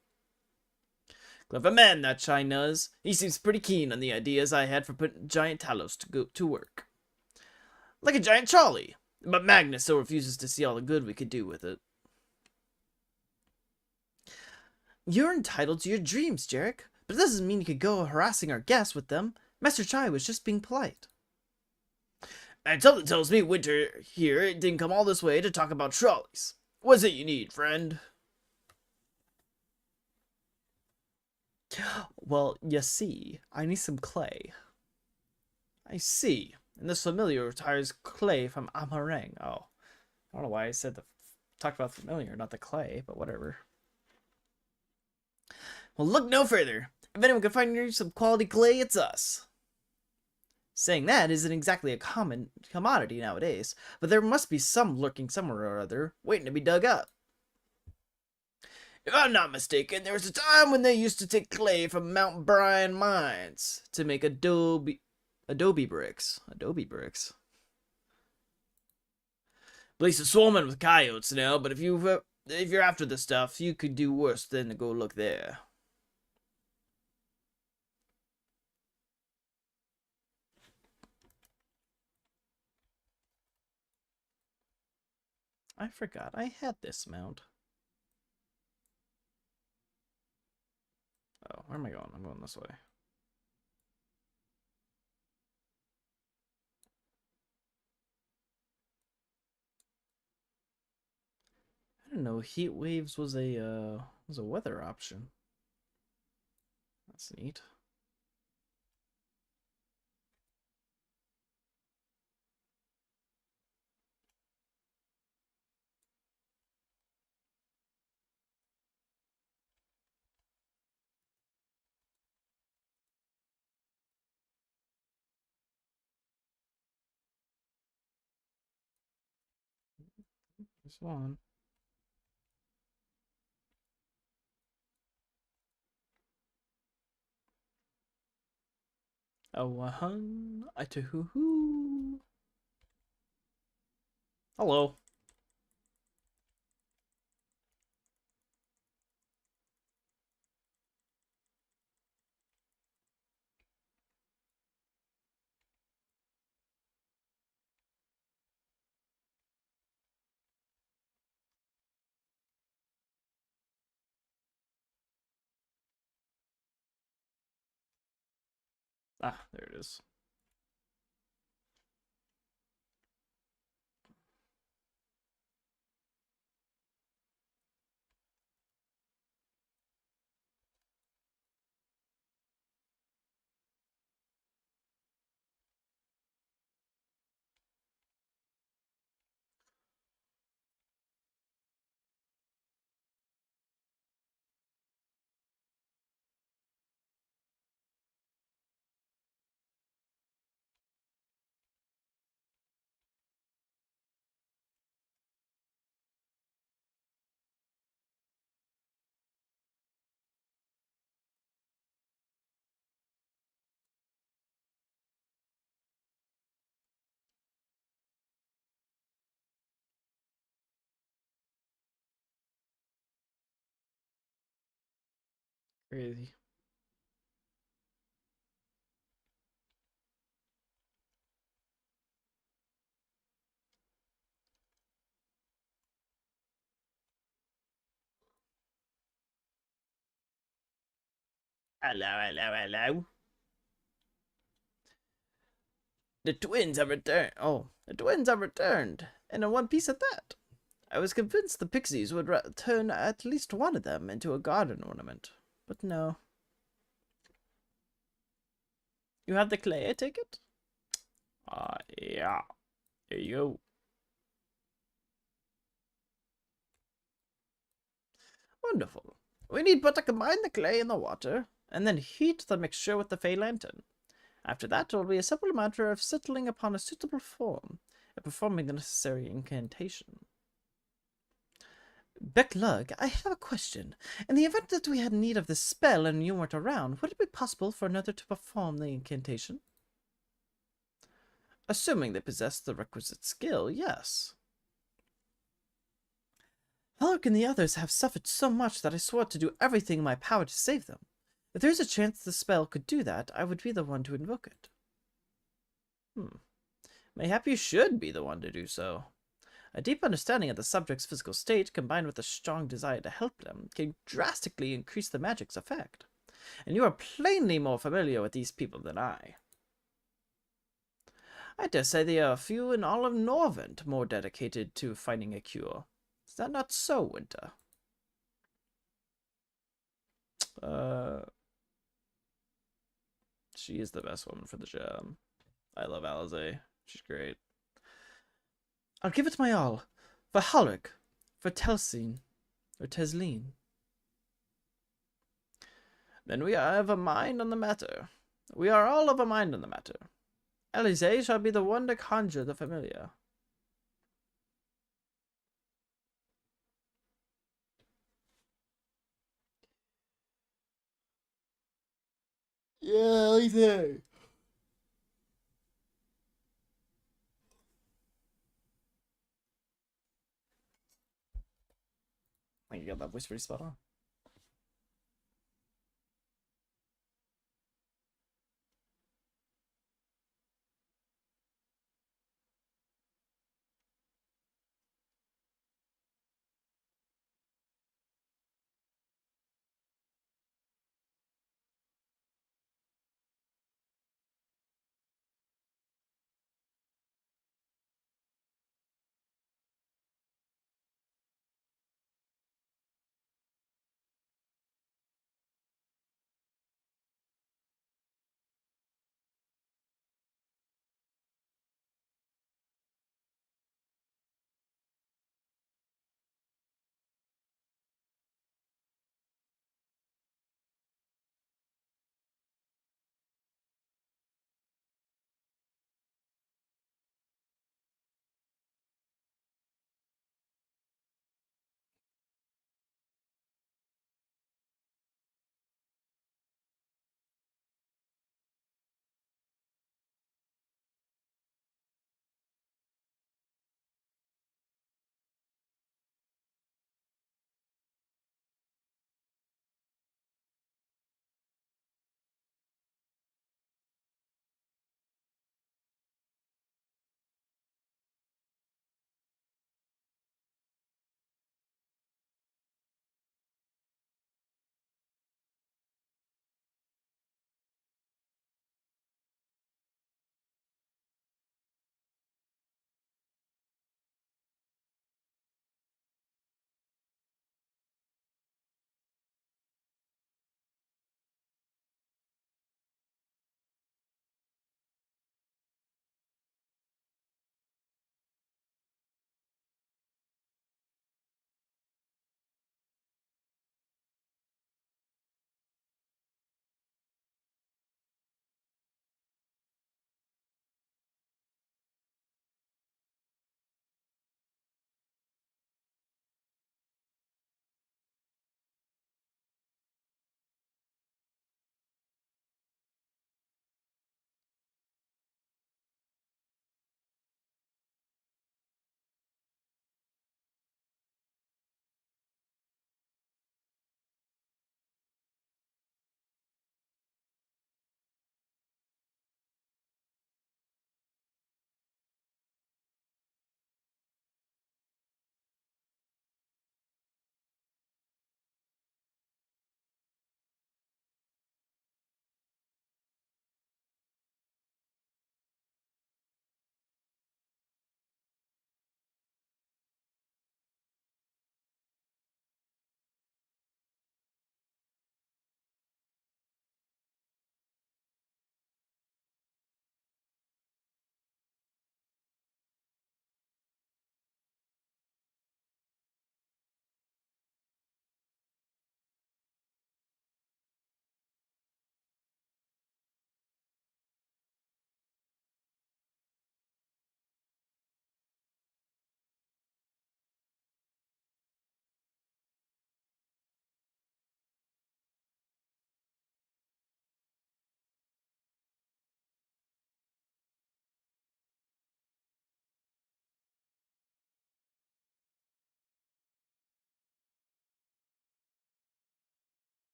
Clever man, that Chai knows. He seems pretty keen on the ideas I had for putting giant Talos to work. Like a giant trolley, but Magnus still refuses to see all the good we could do with it. You're entitled to your dreams, Jarek, but it doesn't mean you could go harassing our guests with them. Master Chai was just being polite. And something tells me Winter here didn't come all this way to talk about trolleys. What's it you need, friend? Well, you see, I need some clay. I see. And this familiar retires clay from Amarang. Oh, I don't know why I said talked about familiar, not the clay, but whatever. Well, look no further. If anyone can find you some quality clay, it's us. Saying that isn't exactly a common commodity nowadays, but there must be some lurking somewhere or other, waiting to be dug up. If I'm not mistaken, there was a time when they used to take clay from Mount Bryan mines to make adobe bricks. Place is swarming with coyotes now, but if you're after the stuff, you could do worse than to go look there. I forgot I had this mount. Oh, where am I going? I'm going this way. didn't know heat waves was a weather option. That's neat. There's one. A one, a two. Hello. Ah, there it is. Crazy. Hello. The twins have returned. Oh, the twins have returned, and in one piece at that. I was convinced the pixies would turn at least one of them into a garden ornament, but no. You have the clay, I take it? Yeah. Here you go. Wonderful. We need but to combine the clay and the water, and then heat the mixture with the Fey Lantern. After that, it will be a simple matter of settling upon a suitable form and performing the necessary incantation. Becklug, I have a question. In the event that we had need of this spell and you weren't around, would it be possible for another to perform the incantation? Assuming they possess the requisite skill, yes. Hulk and the others have suffered so much that I swore to do everything in my power to save them. If there's a chance the spell could do that, I would be the one to invoke it. Mayhap you should be the one to do so. A deep understanding of the subject's physical state, combined with a strong desire to help them, can drastically increase the magic's effect. And you are plainly more familiar with these people than I. I dare say there are few in all of Norvent more dedicated to finding a cure. Is that not so, Winter? She is the best woman for the job. I love Alize. She's great. I'll give it my all. For Halric. For Telsine. Or Tesline. Then we are of a mind on the matter. We are all of a mind on the matter. Alize shall be the one to conjure the familiar. Yeah, Alize. I think you got that voice pretty spot on.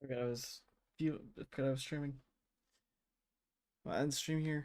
Forgot I was streaming. I'll end stream here.